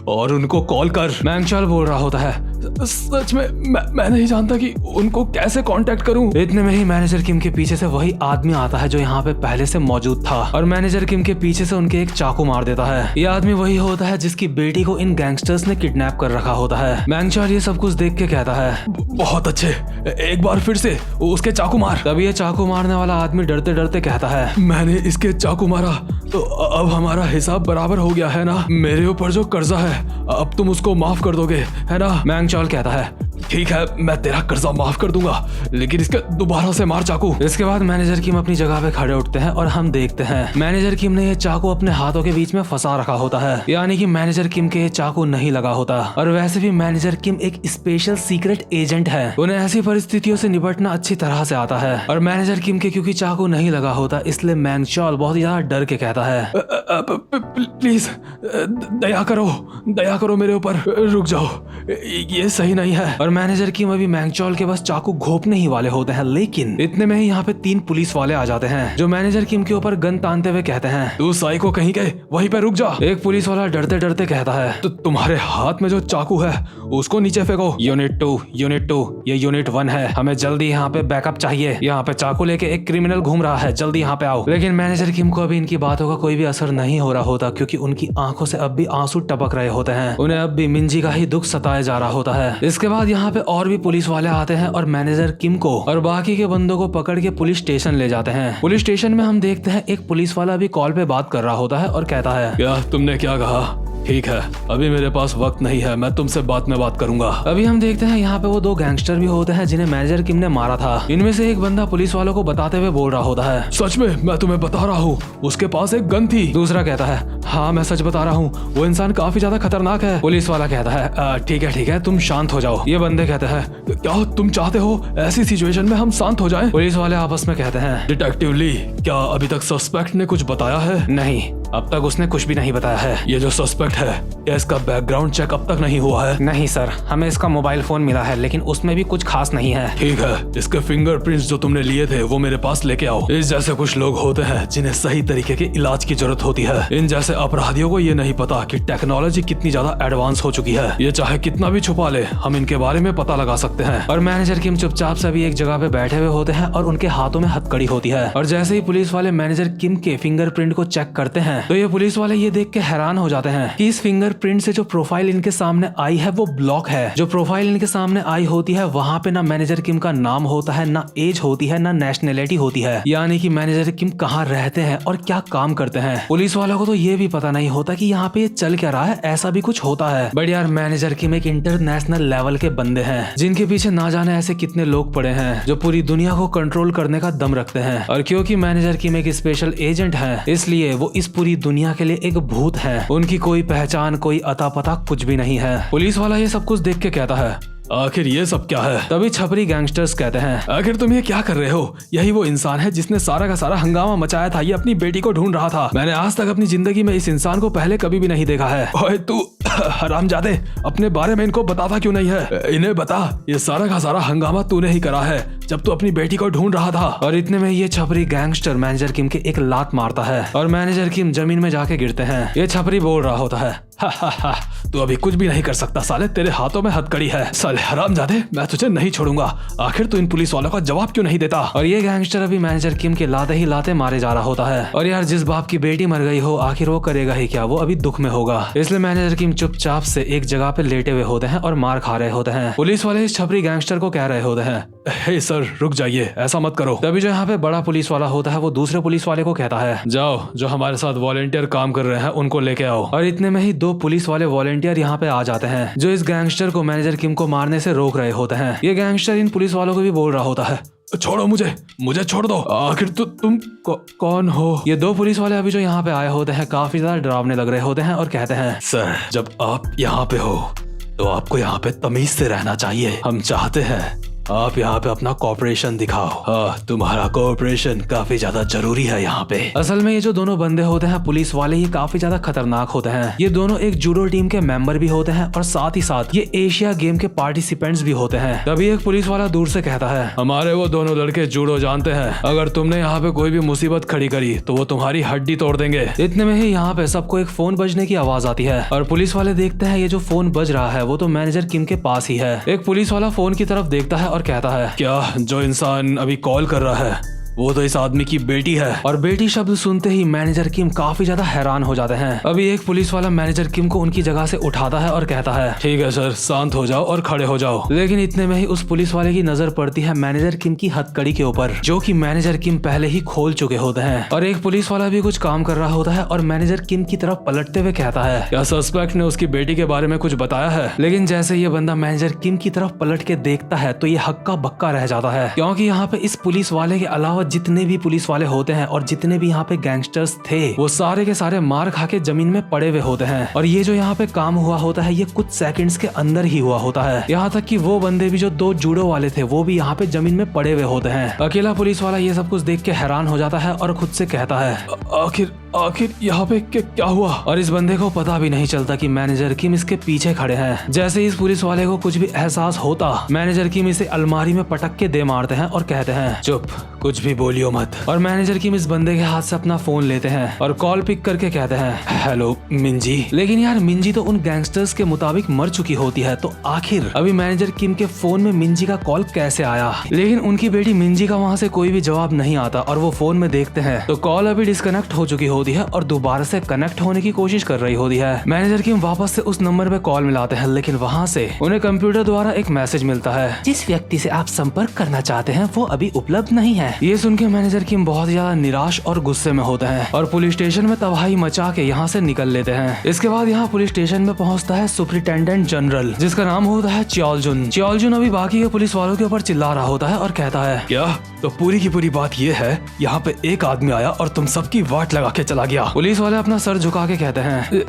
और उनको कॉल कर। मैंगचोल बोल रहा होता है सच में मैं नहीं जानता कि उनको कैसे कांटेक्ट करूं। इतने में ही मैनेजर किम के पीछे से वही आदमी आता है जो यहाँ पे पहले से मौजूद था, और मैनेजर किम के पीछे से उनके एक चाकू मार देता है। ये आदमी वही होता है जिसकी बेटी को इन गैंगस्टर्स ने किडनैप कर रखा होता है। मैंगचोल ये सब कुछ देख के कहता है बहुत अच्छे, एक बार फिर से उसके चाकू मार। तभी ये चाकू मारने वाला आदमी डरते डरते कहता है मैंने इसके चाकू मारा तो अब हमारा हिसाब बराबर हो गया है ना? मेरे ऊपर जो कर्जा है अब तुम उसको माफ कर दोगे है ना? मैंगचोल कहता है ठीक है, मैं तेरा कर्जा माफ कर दूंगा, लेकिन इसके दोबारा से मार चाकू। इसके बाद मैनेजर किम अपनी जगह पे खड़े उठते हैं और हम देखते हैं मैनेजर किम ने ये चाकू अपने हाथों के बीच में फंसा रखा होता है, यानी कि मैनेजर किम के ये चाकू नहीं लगा होता। और वैसे भी मैनेजर किम एक स्पेशल सीक्रेट एजेंट है, उन्हें ऐसी परिस्थितियों से निपटना अच्छी तरह से आता है। और मैनेजर किम के क्योंकि चाकू नहीं लगा होता, इसलिए मैंगचोल बहुत ज्यादा डर के कहता है प्लीज दया करो मेरे ऊपर, रुक जाओ, ये सही नहीं है। और मैनेजर किम अभी मैंगचोल के बस चाकू घोंपने ही वाले होते हैं, लेकिन इतने में ही यहाँ पे 3 पुलिस वाले आ जाते हैं जो मैनेजर किम के ऊपर गन तानते हुए कहते हैं तू साइको कहीं के, वहीं पे रुक जा। एक पुलिस वाला डरते डरते कहता है तो तुम्हारे हाथ में जो चाकू है उसको नीचे फेंको। यूनिट 2 ये यूनिट 1 है, हमें जल्दी यहाँ पे बैकअप चाहिए। यहाँ पे चाकू लेके एक क्रिमिनल घूम रहा है, जल्दी यहाँ पे आओ। लेकिन मैनेजर किम को अभी इनकी बातों का कोई भी असर नहीं हो रहा होता, क्योंकि उनकी आंखों से अब भी आंसू टपक रहे होते हैं। उन्हें अब भी मिंजी का ही दुख सताया जा रहा होता है। इसके बाद यहाँ पे और भी पुलिस वाले आते हैं और मैनेजर किम को और बाकी के बंदों को पकड़ के पुलिस स्टेशन ले जाते हैं। पुलिस स्टेशन में हम देखते हैं एक पुलिस वाला भी कॉल पे बात कर रहा होता है और कहता है क्या तुमने क्या कहा? ठीक है, अभी मेरे पास वक्त नहीं है, मैं तुमसे बाद में बात करूंगा। अभी हम देखते हैं यहाँ पे वो 2 गैंगस्टर भी होते हैं जिन्हें मैनेजर किम ने मारा था। इनमें से एक बंदा पुलिस वालों को बताते हुए बोल रहा होता है सच में मैं तुम्हें बता रहा हूँ, उसके पास एक गन थी। दूसरा कहता है हाँ मैं सच बता रहा हूँ, वो इंसान काफी ज्यादा खतरनाक है। पुलिस वाला कहता है ठीक है तुम शांत हो जाओ। ये बंदे कहते हैं क्या तुम चाहते हो ऐसी सिचुएशन में हम शांत हो जाएं? पुलिस वाले आपस में कहते हैं डिटेक्टिव ली, क्या अभी तक सस्पेक्ट ने कुछ बताया है? नहीं, अब तक उसने कुछ भी नहीं बताया है। ये जो सस्पेक्ट है क्या इसका बैकग्राउंड चेक अब तक नहीं हुआ है? नहीं सर, हमें इसका मोबाइल फोन मिला है लेकिन उसमें भी कुछ खास नहीं है। ठीक है, इसके फिंगरप्रिंट्स जो तुमने लिए थे वो मेरे पास लेके आओ। इस जैसे कुछ लोग होते हैं जिन्हें सही तरीके के इलाज की जरूरत होती है। इन जैसे अपराधियों को ये नहीं पता कि टेक्नोलॉजी कितनी ज्यादा एडवांस हो चुकी है। ये चाहे कितना भी छुपा ले, हम इनके बारे में पता लगा सकते हैं। और मैनेजर किम चुपचाप से भी एक जगह पे बैठे हुए होते हैं और उनके हाथों में हथकड़ी होती है। और जैसे ही पुलिस वाले मैनेजर किम के फिंगरप्रिंट को चेक करते हैं तो ये पुलिस वाले ये देख के हैरान हो जाते हैं कि इस फिंगरप्रिंट से जो प्रोफाइल इनके सामने आई है वो ब्लॉक है। जो प्रोफाइल इनके सामने आई होती है वहाँ पे ना मैनेजर किम का नाम होता है, ना एज होती है, ना नेशनैलिटी होती है, यानी कि मैनेजर किम कहाँ रहते हैं और क्या काम करते हैं। पुलिस वालों को तो ये भी पता नहीं होता कि यहाँ पे ये चल क्या रहा है, ऐसा भी कुछ होता है। बट यार मैनेजर किम एक इंटरनेशनल लेवल के बंदे हैं जिनके पीछे ना जाने ऐसे कितने लोग पड़े हैं जो पूरी दुनिया को कंट्रोल करने का दम रखते हैं। और क्योंकि मैनेजर किम एक स्पेशल एजेंट है, इसलिए वो इस पूरी दुनिया के लिए एक भूत है। उनकी कोई पहचान, कोई अता पता कुछ भी नहीं है। पुलिस वाला ये सब कुछ देख के कहता है आखिर ये सब क्या है? तभी छपरी गैंगस्टर्स कहते हैं आखिर तुम ये क्या कर रहे हो? यही वो इंसान है जिसने सारा का सारा हंगामा मचाया था। ये अपनी बेटी को ढूंढ रहा था। मैंने आज तक अपनी जिंदगी में इस इंसान को पहले कभी भी नहीं देखा है। ओए तू हरामजादे, अपने बारे में इनको बताता क्यों नहीं है? इन्हें बता, ये सारा का सारा हंगामा तूने ही करा है जब तू अपनी बेटी को ढूंढ रहा था। और इतने में ये छपरी गैंगस्टर मैनेजर किम के एक लात मारता है और मैनेजर किम जमीन में जाके गिरते हैं। ये छपरी बोल रहा होता है तू अभी कुछ भी नहीं कर सकता साले, तेरे हाथों में हथकड़ी है। साले हरामजादे, मैं तुझे नहीं छोड़ूंगा। आखिर तू इन पुलिस वालों का जवाब क्यों नहीं देता? और ये गैंगस्टर अभी मैनेजर किम के लाते ही लाते मारे जा रहा होता है। और यार जिस बाप की बेटी मर गई हो, आखिर वो करेगा ही क्या, वो अभी दुख में होगा। इसलिए मैनेजर किम चुपचाप से एक जगह पे लेटे हुए होते हैं और मार खा रहे होते हैं। पुलिस वाले इस छपरी गैंगस्टर को कह रहे होते हैं, हे सर रुक जाइए, ऐसा मत करो। तभी जो यहाँ पे बड़ा पुलिस वाला होता है वो दूसरे पुलिस वाले को कहता है, जाओ जो हमारे साथ वॉलेंटियर काम कर रहे हैं उनको लेके आओ। और इतने में ही 2 पुलिस वाले वॉलेंटियर यहाँ पे आ जाते हैं, जो इस गैंगस्टर को मैनेजर किम को मारने से रोक रहे होते हैं। ये गैंगस्टर इन पुलिस वालों को भी बोल रहा होता है, छोड़ो मुझे छोड़ दो, आखिर तुम कौन हो? ये 2 पुलिस वाले अभी जो यहाँ पे आए होते हैं काफी ज्यादा डरावने लग रहे होते हैं और कहते हैं, सर जब आप यहाँ पे हो तो आपको यहाँ पे तमीज से रहना चाहिए। हम चाहते हैं आप यहाँ पे अपना कोऑपरेशन दिखाओ। हाँ, तुम्हारा कोऑपरेशन काफी ज्यादा जरूरी है यहाँ पे। असल में ये जो दोनों बंदे होते हैं पुलिस वाले, ये काफी ज्यादा खतरनाक होते हैं। ये दोनों एक जूडो टीम के मेंबर भी होते हैं और साथ ही साथ ये एशिया गेम के पार्टिसिपेंट्स भी होते हैं। तभी एक पुलिस वाला दूर से कहता है, हमारे वो दोनों लड़के जूडो जानते हैं, अगर तुमने यहाँ पे कोई भी मुसीबत खड़ी करी तो वो तुम्हारी हड्डी तोड़ देंगे। इतने में ही यहाँ पे सबको एक फोन बजने की आवाज आती है और पुलिस वाले देखते हैं ये जो फोन बज रहा है वो तो मैनेजर किम के पास ही है। एक पुलिस वाला फोन की तरफ देखता है और कहता है, क्या जो इंसान अभी कॉल कर रहा है वो तो इस आदमी की बेटी है। और बेटी शब्द सुनते ही मैनेजर किम काफी ज्यादा हैरान हो जाते हैं। अभी एक पुलिस वाला मैनेजर किम को उनकी जगह से उठाता है और कहता है, ठीक है सर, शांत हो जाओ और खड़े हो जाओ। लेकिन इतने में ही उस पुलिस वाले की नजर पड़ती है मैनेजर किम की हथकड़ी के ऊपर, जो कि मैनेजर किम पहले ही खोल चुके होते हैं। और एक पुलिस वाला भी कुछ काम कर रहा होता है और मैनेजर किम की तरफ पलटते हुए कहता है, क्या सस्पेक्ट ने उसकी बेटी के बारे में कुछ बताया है? लेकिन जैसे ये बंदा मैनेजर किम की तरफ पलट के देखता है तो ये हक्का बक्का रह जाता है, क्योंकि यहाँ पे इस पुलिस वाले के अलावा जितने भी पुलिस वाले होते हैं और जितने भी यहाँ पे गैंगस्टर्स थे वो सारे के सारे मार खा के जमीन में पड़े हुए होते हैं। और ये जो यहाँ पे काम हुआ होता है ये कुछ सेकंड्स के अंदर ही हुआ होता है। यहाँ तक कि वो बंदे भी जो 2 जूडो वाले थे वो भी यहाँ पे जमीन में पड़े हुए होते हैं। अकेला पुलिस वाला ये सब कुछ देख के हैरान हो जाता है और खुद से कहता है, आखिर यहाँ पे क्या हुआ? और इस बंदे को पता भी नहीं चलता कि मैनेजर किम इसके पीछे खड़े हैं। जैसे ही इस पुलिस वाले को कुछ भी एहसास होता, मैनेजर किम इसे अलमारी में पटक के दे मारते हैं और कहते हैं, चुप, कुछ भी बोलियो मत। और मैनेजर किम इस बंदे के हाथ से अपना फोन लेते हैं और कॉल पिक करके कहते हैं, हेलो मिंजी। लेकिन यार मिंजी तो उन गैंगस्टर्स के मुताबिक मर चुकी होती है, तो आखिर अभी मैनेजर किम के फोन में मिंजी का कॉल कैसे आया? लेकिन उनकी बेटी मिंजी का वहाँ से कोई भी जवाब नहीं आता और वो फोन में देखते हैं तो कॉल अभी डिस्कनेक्ट हो चुकी होती है और दोबारा से कनेक्ट होने की कोशिश कर रही होती है। मैनेजर किम वापस से उस नंबर पे कॉल मिलाते हैं, लेकिन वहाँ से उन्हें कंप्यूटर द्वारा एक मैसेज मिलता है, जिस व्यक्ति से आप संपर्क करना चाहते हैं वो अभी उपलब्ध नहीं है। ये सुन के मैनेजर किम बहुत ज्यादा निराश और गुस्से में होते हैं और पुलिस स्टेशन में तबाही मचा के यहाँ से निकल लेते हैं। इसके बाद यहाँ पुलिस स्टेशन में पहुँचता है सुपरिटेंडेंट जनरल, जिसका नाम होता है च्योलजुन। च्योलजुन अभी बाकी के पुलिस वालों के ऊपर चिल्ला रहा होता है और कहता है, क्या तो पूरी की पूरी बात ये है, यहाँ पे एक आदमी आया और तुम सबकी वाट लगा के चला गया। पुलिस वाले अपना सर झुका के कहते हैं,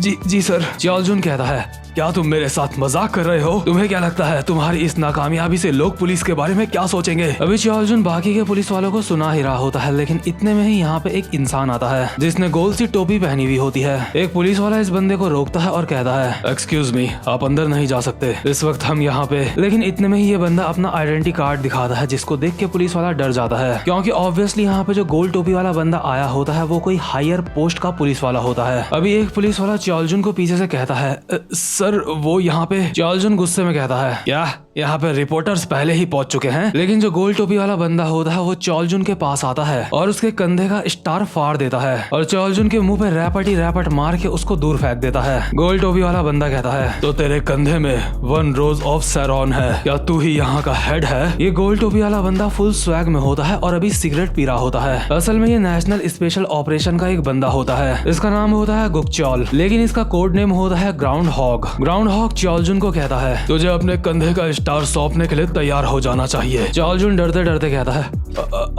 जी सर। च्योलजुन कहता है, क्या तुम मेरे साथ मजाक कर रहे हो? तुम्हें क्या लगता है तुम्हारी इस नाकामयाबी से लोग पुलिस के बारे में क्या सोचेंगे? अभी च्योलजुन बाकी के पुलिस वालों को सुना ही रहा होता है, लेकिन इतने में ही यहाँ पे एक इंसान आता है जिसने गोल सी टोपी पहनी हुई होती है। एक पुलिस वाला इस बंदे को रोकता है और कहता है, एक्सक्यूज मी, आप अंदर नहीं जा सकते, इस वक्त हम यहाँ पे। लेकिन इतने में ही ये बंदा अपना आइडेंटिटी कार्ड दिखाता है, जिसको देख के पुलिस वाला डर जाता है, क्योंकि ऑब्वियसली यहाँ पे जो गोल टोपी वाला बंदा आया होता है वो कोई हायर पोस्ट का पुलिस वाला होता है। अभी एक पुलिस वाला च्योलजुन को पीछे से कहता है, सर वो यहाँ पे। च्योलजुन गुस्से में कहता है, क्या यहाँ पे रिपोर्टर्स पहले ही पहुंच चुके हैं? लेकिन जो गोल टोपी वाला बंदा होता है वो च्योलजुन के पास आता है और उसके कंधे का स्टार फाड़ देता है और च्योलजुन के मुंह पे रैपट मार के उसको दूर फेंक देता है। गोल टोपी वाला बंदा कहता है, तो तेरे कंधे में 1 रोज ऑफ सैरॉन है, क्या तू ही यहाँ का हेड है? ये गोल टोपी वाला बंदा फुल स्वैग में होता है और अभी सिगरेट पी रहा होता है। असल में ये नेशनल स्पेशल ऑपरेशन का एक बंदा होता है, इसका नाम होता है गुकचौल, लेकिन इसका कोड नेम होता है ग्राउंड हॉग। ग्राउंड हॉग च्योलजुन को कहता है, तुझे अपने कंधे का स्टार सौंपने के लिए तैयार हो जाना चाहिए। च्योलजुन डरते डरते कहता है,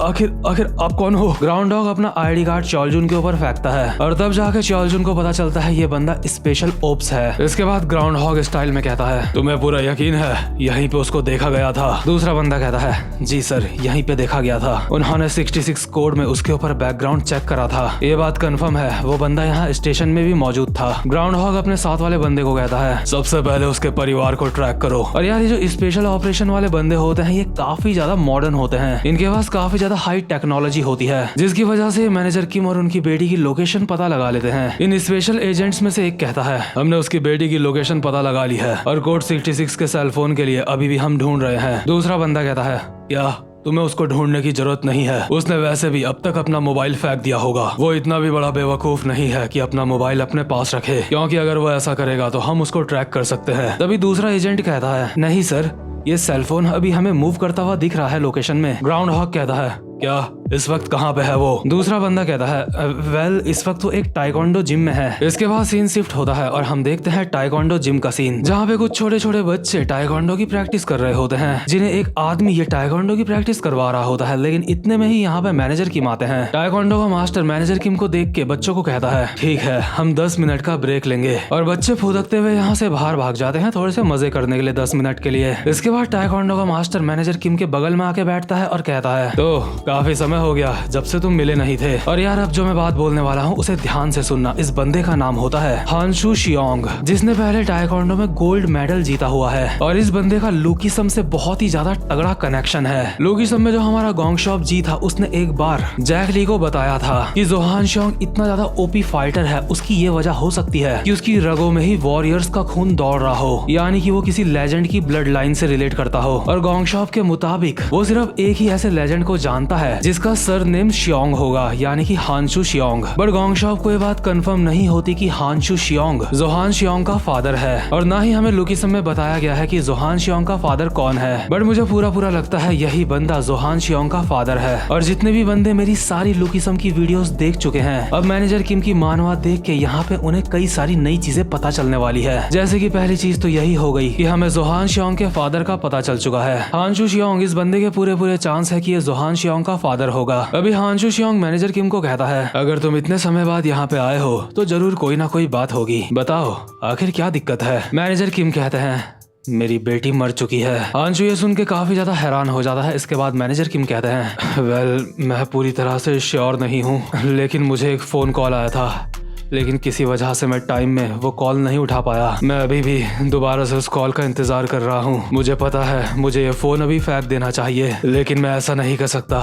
आखिर आप कौन हो? ग्राउंड हॉग अपना आईडी कार्ड च्योलजुन के ऊपर फेंकता है और तब जाके च्योलजुन को पता चलता है ये बंदा स्पेशल ओप्स है। इसके बाद ग्राउंड हॉग स्टाइल में कहता है, तुम्हें पूरा यकीन है यहीं पे उसको देखा गया था? दूसरा बंदा कहता है, जी सर, यहीं पे देखा गया था, उन्होंने 66 कोड में उसके ऊपर बैकग्राउंड चेक करा था, ये बात कंफर्म है, वो बंदा यहाँ स्टेशन में भी मौजूद था। ग्राउंड हॉग अपने साथ वाले बंदे को कहता है, सबसे पहले उसके परिवार को ट्रैक करो। और यार ये जो स्पेशल ऑपरेशन वाले बंदे होते हैं ये काफी ज्यादा मॉडर्न होते हैं। इनके पास काफी ज्यादा हाई टेक्नोलॉजी होती है, जिसकी वजह से मैनेजर किम और उनकी बेटी की लोकेशन पता लगा लेते हैं। इन स्पेशल एजेंट्स में से एक कहता है, हमने उसकी बेटी की लोकेशन पता लगा ली है और कोड 66 के सेल फोन के लिए अभी भी हम ढूंढ रहे हैं। दूसरा बंदा कहता है, क्या तुम्हें उसको ढूंढने की जरूरत नहीं है, उसने वैसे भी अब तक अपना मोबाइल फेंक दिया होगा। वो इतना भी बड़ा बेवकूफ नहीं है कि अपना मोबाइल अपने पास रखे, क्योंकि अगर वो ऐसा करेगा तो हम उसको ट्रैक कर सकते हैं। तभी दूसरा एजेंट कहता है, नहीं सर, ये सेलफोन अभी हमें मूव करता हुआ दिख रहा है लोकेशन में। ग्राउंड हॉक कहता है, क्या इस वक्त कहाँ पे है वो? दूसरा बंदा कहता है, वेल इस वक्त वो एक टाइकोंडो जिम में है। इसके बाद सीन शिफ्ट होता है और हम देखते हैं टाइकोंडो जिम का सीन, जहाँ पे कुछ छोटे छोटे बच्चे टाइकोंडो की प्रैक्टिस कर रहे होते हैं, जिन्हें एक आदमी ये टाइकोंडो की प्रैक्टिस करवा रहा होता है। लेकिन इतने में ही यहाँ पे मैनेजर किम आते हैं। टाइकोंडो का मास्टर मैनेजर किम को देख के बच्चों को कहता है, ठीक है हम 10 मिनट का ब्रेक लेंगे, और बच्चे फुदकते हुए यहाँ से बाहर भाग जाते हैं थोड़े से मजे करने के लिए 10 मिनट के लिए। इसके बाद टाइकोंडो का मास्टर मैनेजर किम के बगल में आके बैठता है और कहता है, तो काफी समय हो गया जब से तुम मिले नहीं थे, और यार अब जो मैं बात बोलने वाला हूँ उसे ध्यान से सुनना। इस बंदे का नाम होता है हानशु शियोंग, जिसने पहले टाइकोंडो में गोल्ड मेडल जीता हुआ है, और इस बंदे का लुकीसम से बहुत ही ज्यादा तगड़ा कनेक्शन है। लुकीसम में जो हमारा गोंग शॉप जी था, उसने एक बार जैक ली को बताया था कि जोहान शियोंग इतना ज्यादा ओपी फाइटर है, उसकी ये वजह हो सकती है कि उसकी रगों में ही वॉरियर्स का खून दौड़ रहा हो, यानी कि वो किसी लेजेंड की ब्लड लाइन से रिलेट करता हो। और गोंग शॉप के मुताबिक वो सिर्फ एक ही ऐसे लेजेंड को जानता है जिसका सर नेम शियोंग होगा, यानी कि हानशु शियोंग। बट गोंग शॉप को ये बात कंफर्म नहीं होती कि हानशु शियोंग जोहान शियोंग का फादर है, और ना ही हमें लुकीसम में बताया गया है कि जोहान शियोंग का फादर कौन है। बट मुझे पूरा लगता है यही बंदा जोहान शियोंग का फादर है। और जितने भी बंदे मेरी सारी लुकीसम की वीडियोस देख चुके हैं, अब मैनेजर किम की मानवा देख के यहाँ पे उन्हें कई सारी नई चीजें पता चलने वाली है। जैसे कि पहली चीज तो यही हो गई कि हमें जोहान शियोंग के फादर का पता चल चुका है। हानशु शियोंग, इस बंदे के पूरे चांस है कि ये जोहान शियोंग का फादर होगा। अभी हानशु शियोंग मैनेजर किम को कहता है, अगर तुम इतने समय बाद यहाँ पे आए हो तो जरूर कोई ना कोई बात होगी, बताओ आखिर क्या दिक्कत है? मैनेजर किम कहते हैं, मेरी बेटी मर चुकी है। हानशु ये सुन के काफी ज्यादा हैरान हो जाता है। इसके बाद मैनेजर किम कहते हैं, वेल मैं पूरी तरह से श्योर नहीं हूँ, लेकिन मुझे एक फोन कॉल आया था, लेकिन किसी वजह से मैं टाइम में वो कॉल नहीं उठा पाया। मैं अभी भी दोबारा से उस कॉल का इंतजार कर रहा हूँ। मुझे पता है मुझे ये फोन अभी फेंक देना चाहिए, लेकिन मैं ऐसा नहीं कर सकता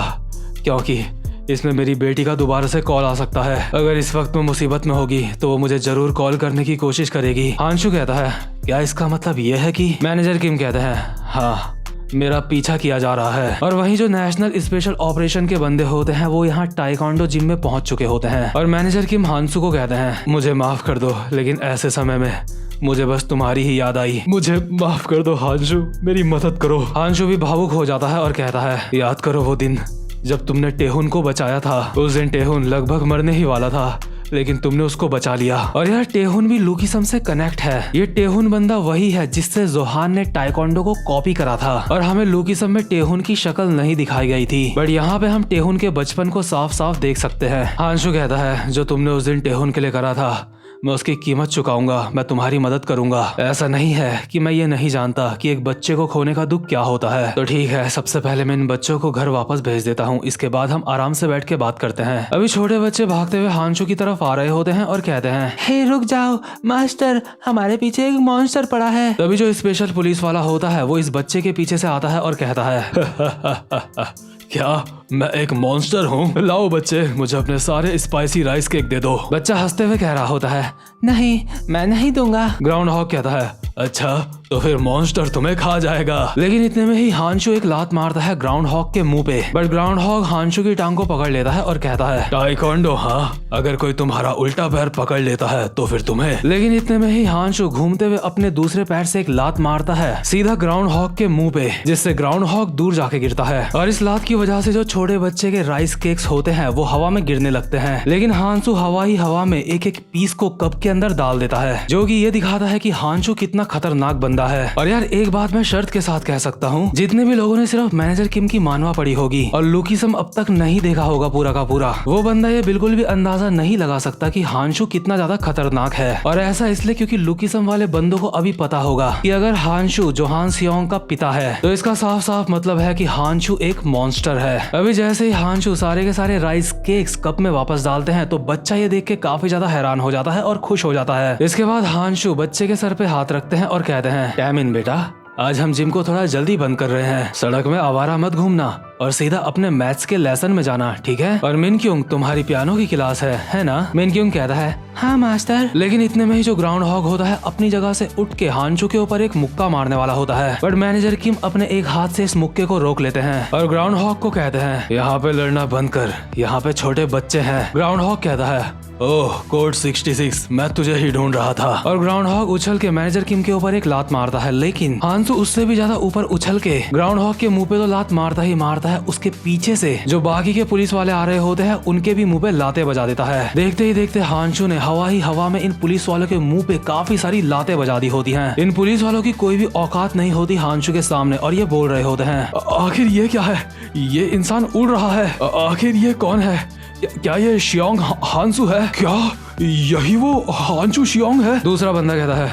क्योंकि इसमें मेरी बेटी का दोबारा से कॉल आ सकता है। अगर इस वक्त मैं मुसीबत में होगी तो वो मुझे जरूर कॉल करने की कोशिश करेगी। हानशु कहता है, क्या इसका मतलब ये है कि? मैनेजर किम कहते हैं, हाँ मेरा पीछा किया जा रहा है। और वहीं जो नेशनल स्पेशल ऑपरेशन के बंदे होते हैं वो यहाँ टाइकोंडो जिम में पहुंच चुके होते हैं। और मैनेजर किम हानशु को कहते हैं, मुझे माफ कर दो, लेकिन ऐसे समय में मुझे बस तुम्हारी ही याद आई। मुझे माफ कर दो हानशु, मेरी मदद करो। हानशु भी भावुक हो जाता है और कहता है, याद करो वो दिन जब तुमने टेहुन को बचाया था। उस दिन टेहुन लगभग मरने ही वाला था, लेकिन तुमने उसको बचा लिया। और यार टेहुन भी लुकीसम से कनेक्ट है। ये टेहुन बंदा वही है जिससे जोहान ने टाइकोंडो को कॉपी करा था, और हमें लुकीसम में टेहुन की शक्ल नहीं दिखाई गई थी, बट यहाँ पे हम टेहुन के बचपन को साफ साफ देख सकते हैं। हानशु कहता है, जो तुमने उस दिन टेहुन के लिए करा था मैं उसकी कीमत चुकाऊंगा, मैं तुम्हारी मदद करूंगा। ऐसा नहीं है कि मैं ये नहीं जानता कि एक बच्चे को खोने का दुख क्या होता है। तो ठीक है, सबसे पहले मैं इन बच्चों को घर वापस भेज देता हूँ, इसके बाद हम आराम से बैठ के बात करते हैं। अभी छोटे बच्चे भागते हुए हानशु की तरफ आ रहे होते हैं और कहते हैं, हे रुक जाओ मास्टर, हमारे पीछे एक मॉन्स्टर पड़ा है। तभी जो स्पेशल पुलिस वाला होता है वो इस बच्चे के पीछे से आता है और कहता है, क्या मैं एक मॉन्स्टर हूँ? लाओ बच्चे, मुझे अपने सारे स्पाइसी राइस केक दे दो। बच्चा हंसते हुए कह रहा होता है, नहीं मैं नहीं दूंगा। ग्राउंड हॉक कहता है, अच्छा तो फिर मॉन्स्टर तुम्हें खा जाएगा। लेकिन इतने में ही हानशु एक लात मारता है ग्राउंड हॉक के मुंह पे, बट ग्राउंड हॉक हानशु की टांग को पकड़ लेता है और कहता है, टाइकोंडो हाँ, अगर कोई तुम्हारा उल्टा पैर पकड़ लेता है तो फिर तुम्हें। लेकिन इतने में ही हानशु घूमते हुए अपने दूसरे पैर से एक लात मारता है सीधा ग्राउंड हॉक के मुंह पे, जिससे ग्राउंड हॉक दूर जाके गिरता है। और इस लात की वजह से जो छोटे बच्चे के राइस केक्स होते हैं वो हवा में गिरने लगते हैं। लेकिन हानशु हवा ही हवा में एक एक पीस को कप के अंदर डाल देता है, जो कि ये दिखाता है कि हानशु कितना खतरनाक बंदा है। और यार एक बात मैं शर्त के साथ कह सकता हूँ, जितने भी लोगों ने सिर्फ मैनेजर किम की मानवा पड़ी होगी और लुकीसम अब तक नहीं देखा होगा पूरा का पूरा, वो बंदा ये बिल्कुल भी अंदाजा नहीं लगा सकता कि हानशु कितना ज्यादा खतरनाक है। और ऐसा इसलिए क्योंकि लुकीसम वाले बंदों को अभी पता होगा कि अगर हानशु जोहान शियोंग का पिता है तो इसका साफ साफ मतलब है कि हानशु एक मॉन्स्टर है। अभी जैसे ही हानशु सारे के सारे राइस केक्स कप में वापस डालते हैं तो बच्चा ये देख के काफी ज्यादा हैरान हो जाता है और खुश हो जाता है। इसके बाद हानशु बच्चे के सर पे हाथ रखते हैं और कहते हैं, टैमिन बेटा, आज हम जिम को थोड़ा जल्दी बंद कर रहे हैं। सड़क में आवारा मत घूमना और सीधा अपने मैथ्स के लेसन में जाना, ठीक है? और मिन क्योंग तुम्हारी पियानो की क्लास है ना? मिन क्योंग कहता है हाँ मास्टर। लेकिन इतने में ही जो ग्राउंड हॉग होता है अपनी जगह से उठ के हांचू के ऊपर एक मुक्का मारने वाला होता है, बट मैनेजर किम अपने एक हाथ से इस मुक्के को रोक लेते हैं और ग्राउंड हॉग को कहते हैं यहाँ पे लड़ना बंद कर, यहाँ पे छोटे बच्चे हैं। ग्राउंड हॉग कहता है ओह कोड 66, मैं तुझे ही ढूंढ रहा था। और ग्राउंड हॉग उछल के मैनेजर किम के ऊपर एक लात मारता है, लेकिन हांसू उससे भी ज्यादा ऊपर उछल के ग्राउंड हॉग के मुंह पे तो लात मारता ही मारता है, उसके पीछे से जो बाकी के पुलिस वाले आ रहे होते हैं उनके भी मुंह पे लाते बजा देता है। देखते ही देखते हांसू ने हवा में इन पुलिस वालों के मुंह पे काफी सारी लातें बजा दी होती हैं। इन पुलिस वालों की कोई भी औकात नहीं होती हांसू के सामने और ये बोल रहे होते हैं आखिर ये क्या है, ये इंसान उड़ रहा है, आखिर ये कौन है? क्या ये शियोंग हांसू है? क्या यही वो हांसू शियोंग है? दूसरा बंदा कहता है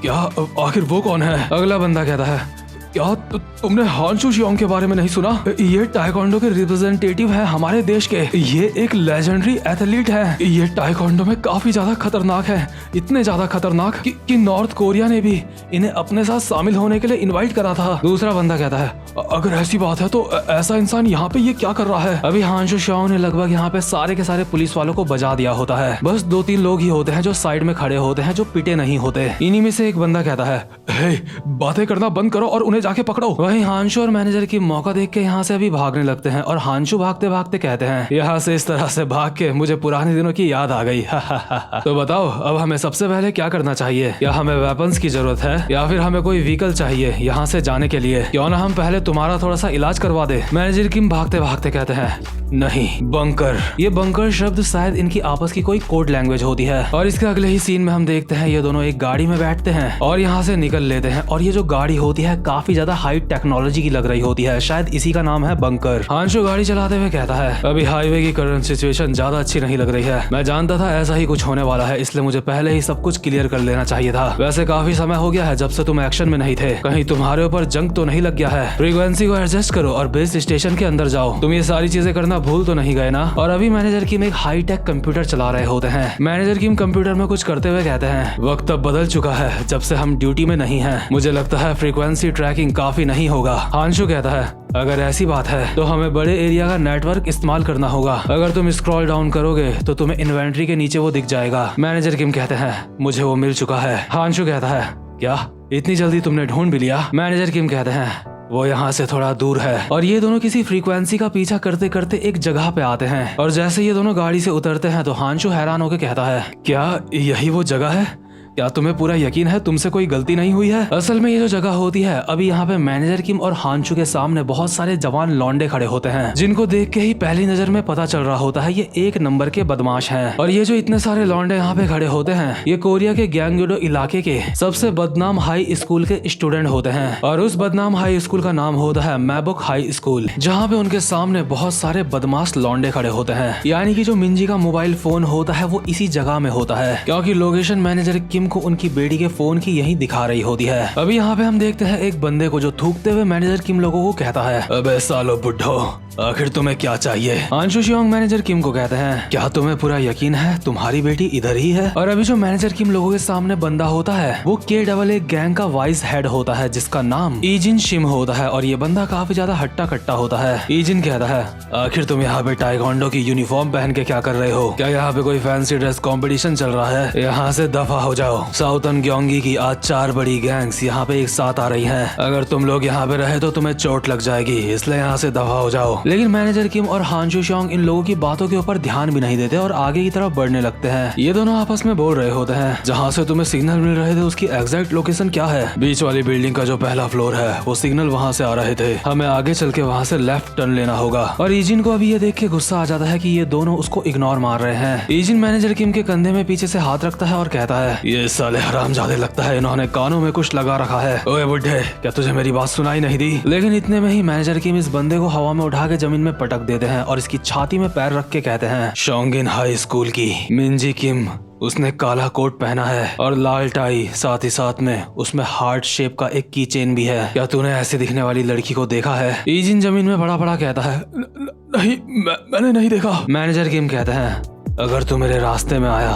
क्या आखिर वो कौन है? अगला बंदा कहता है क्या तुमने हांसू शियोंग के बारे में नहीं सुना? ये टाइकोंडो के रिप्रेजेंटेटिव है हमारे देश के, ये एक लेजेंडरी एथलीट है, ये टाइकोंडो में काफी ज्यादा खतरनाक है, इतने ज्यादा खतरनाक कि नॉर्थ कोरिया ने भी इन्हें अपने साथ शामिल होने के लिए इनवाइट करा था। दूसरा बंदा कहता है अगर ऐसी बात है तो ऐसा इंसान यहाँ पे ये क्या कर रहा है? अभी हांसू शियोंग ने लगभग यहाँ पे सारे के सारे पुलिस वालों को बजा दिया होता है, बस 2-3 लोग ही होते हैं जो साइड में खड़े होते हैं, जो पिटे नहीं होते। इन्हीं में से एक बंदा कहता है हे बातें करना बंद करो और उन्हें जाके पकड़ो। वहीं हांसू और मैनेजर की मौका देख के यहाँ से अभी भागने लगते हैं और हांसू भागते भागते कहते हैं यहाँ से इस तरह से भाग के मुझे पुराने दिनों की याद आ गई। तो बताओ अब हमें सबसे पहले क्या करना चाहिए? क्या हमें वेपन्स की जरूरत है या फिर हमें कोई व्हीकल चाहिए यहाँ से जाने के लिए? क्यों ना हम पहले तुम्हारा थोड़ा सा इलाज करवा दे? मैनेजर किम भागते भागते कहते हैं नहीं बंकर। ये बंकर शब्द शायद इनकी आपस की कोई कोड लैंग्वेज होती है। और इसके अगले ही सीन में हम देखते हैं ये दोनों एक गाड़ी में बैठते हैं और यहाँ से निकल लेते हैं। और ये जो गाड़ी होती है काफी ज्यादा हाई टेक्नोलॉजी की लग रही होती है, शायद इसी का नाम है बंकर। हांसू गाड़ी चलाते हुए कहता है अभी हाईवे की करंट सिचुएशन ज्यादा अच्छी नहीं लग रही है, मैं जानता था ऐसा ही कुछ होने वाला है, इसलिए मुझे पहले ही सब कुछ क्लियर कर लेना चाहिए था। वैसे काफी समय हो गया है जब से तुम एक्शन में नहीं थे, कहीं तुम्हारे ऊपर जंग तो नहीं लग गया है? फ्रीक्वेंसी को एडजस्ट करो और बेस स्टेशन के अंदर जाओ। तुम ये सारी चीजें करना भूल तो नहीं गए ना? और अभी मैनेजर किम एक हाई टेक कंप्यूटर चला रहे होते हैं। मैनेजर किम कंप्यूटर में कुछ करते हुए कहते हैं वक्त अब बदल चुका है जब से हम ड्यूटी में नहीं हैं, मुझे लगता है फ्रीक्वेंसी ट्रैकिंग काफी नहीं होगा। हांसू कहता है अगर ऐसी बात है तो हमें बड़े एरिया का नेटवर्क इस्तेमाल करना होगा, अगर तुम स्क्रॉल डाउन करोगे तो तुम्हें इन्वेंट्री के नीचे वो दिख जाएगा। मैनेजर किम कहते हैं मुझे वो मिल चुका है। हांसू कहता है क्या इतनी जल्दी तुमने ढूंढ भी लिया? मैनेजर किम कहते हैं वो यहाँ से थोड़ा दूर है। और ये दोनों किसी फ्रीक्वेंसी का पीछा करते करते एक जगह पे आते हैं और जैसे ये दोनों गाड़ी से उतरते हैं तो हांसू हैरान होकर कहता है क्या यही वो जगह है? क्या तुम्हें पूरा यकीन है तुमसे कोई गलती नहीं हुई है? असल में ये जो जगह होती है अभी यहाँ पे मैनेजर किम और हांसू के सामने बहुत सारे जवान लौंडे खड़े होते हैं, जिनको देख के ही पहली नजर में पता चल रहा होता है ये एक नंबर के बदमाश हैं। और ये जो इतने सारे लौंडे यहाँ पे खड़े होते हैं ये कोरिया के गैंगयूडो इलाके के सबसे बदनाम हाई स्कूल के स्टूडेंट होते हैं। और उस बदनाम हाई स्कूल का नाम होता है मैबुक हाई स्कूल, जहाँ पे उनके सामने बहुत सारे बदमाश लौंडे खड़े होते हैं। यानी कि जो मिंजी का मोबाइल फोन होता है वो इसी जगह में होता है, क्योंकि लोकेशन मैनेजर किम को उनकी बेटी के फोन की यही दिखा रही होती है। अभी यहाँ पे हम देखते हैं एक बंदे को जो थूकते हुए मैनेजर किम लोगों को कहता है अबे सालो बुड्ढो आखिर तुम्हें क्या चाहिए? हांसू शियोंग मैनेजर किम को कहते हैं क्या तुम्हें पूरा यकीन है तुम्हारी बेटी इधर ही है? और अभी जो मैनेजर किम लोगों के सामने बंदा होता है वो KAA गैंग का वाइस हेड होता है जिसका नाम ईजिन शिम होता है। और ये बंदा काफी ज्यादा हट्टा कट्टा होता है। ईजिन कहता है आखिर तुम यहाँ पे टाइकोंडो की यूनिफॉर्म पहन के क्या कर रहे हो? क्या यहाँ पे कोई फैंसी ड्रेस कॉम्पिटिशन चल रहा है? यहाँ से दफा हो जाओ। साउथर्न ग्योंगी की आज 4 बड़ी गैंग्स यहाँ पे एक साथ आ रही है, अगर तुम लोग यहाँ पे रहे तो तुम्हें चोट लग जाएगी, इसलिए यहाँ से दफा हो जाओ। लेकिन मैनेजर किम और हांसू शियोंग इन लोगों की बातों के ऊपर ध्यान भी नहीं देते और आगे की तरफ बढ़ने लगते हैं। ये दोनों आपस में बोल रहे होते हैं जहाँ से तुम्हें सिग्नल मिल रहे थे उसकी एग्जैक्ट लोकेशन क्या है? बीच वाली बिल्डिंग का जो पहला फ्लोर है वो सिग्नल वहाँ से आ रहे थे, हमें आगे चल के वहाँ से लेफ्ट टर्न लेना होगा। और ईजिन को अभी ये देख के गुस्सा आ जाता है कि ये दोनों उसको इग्नोर मार रहे हैं। ईजिन मैनेजर किम के कंधे में पीछे से हाथ रखता है और कहता है ये साले हरामजादे, लगता है इन्होंने कानों में कुछ लगा रखा है। ओए बुड्ढे क्या तुझे मेरी बात सुनाई नहीं दी? लेकिन इतने में ही मैनेजर किम इस बंदे को हवा में उठा के जमीन में पटक देते हैं और इसकी छाती में पैर रख के कहते हैं शोंगिन हाई स्कूल की मिंजी किम, उसने काला कोट पहना है और लाल टाई, साथ ही साथ में उसमें हार्ट शेप का एक की चेन भी है। क्या तूने ऐसे दिखने वाली लड़की को देखा है? ईजिन जमीन में बड़ा बड़ा कहता है नहीं मैंने नहीं देखा। मैनेजर किम कहते हैं अगर तू मेरे रास्ते में आया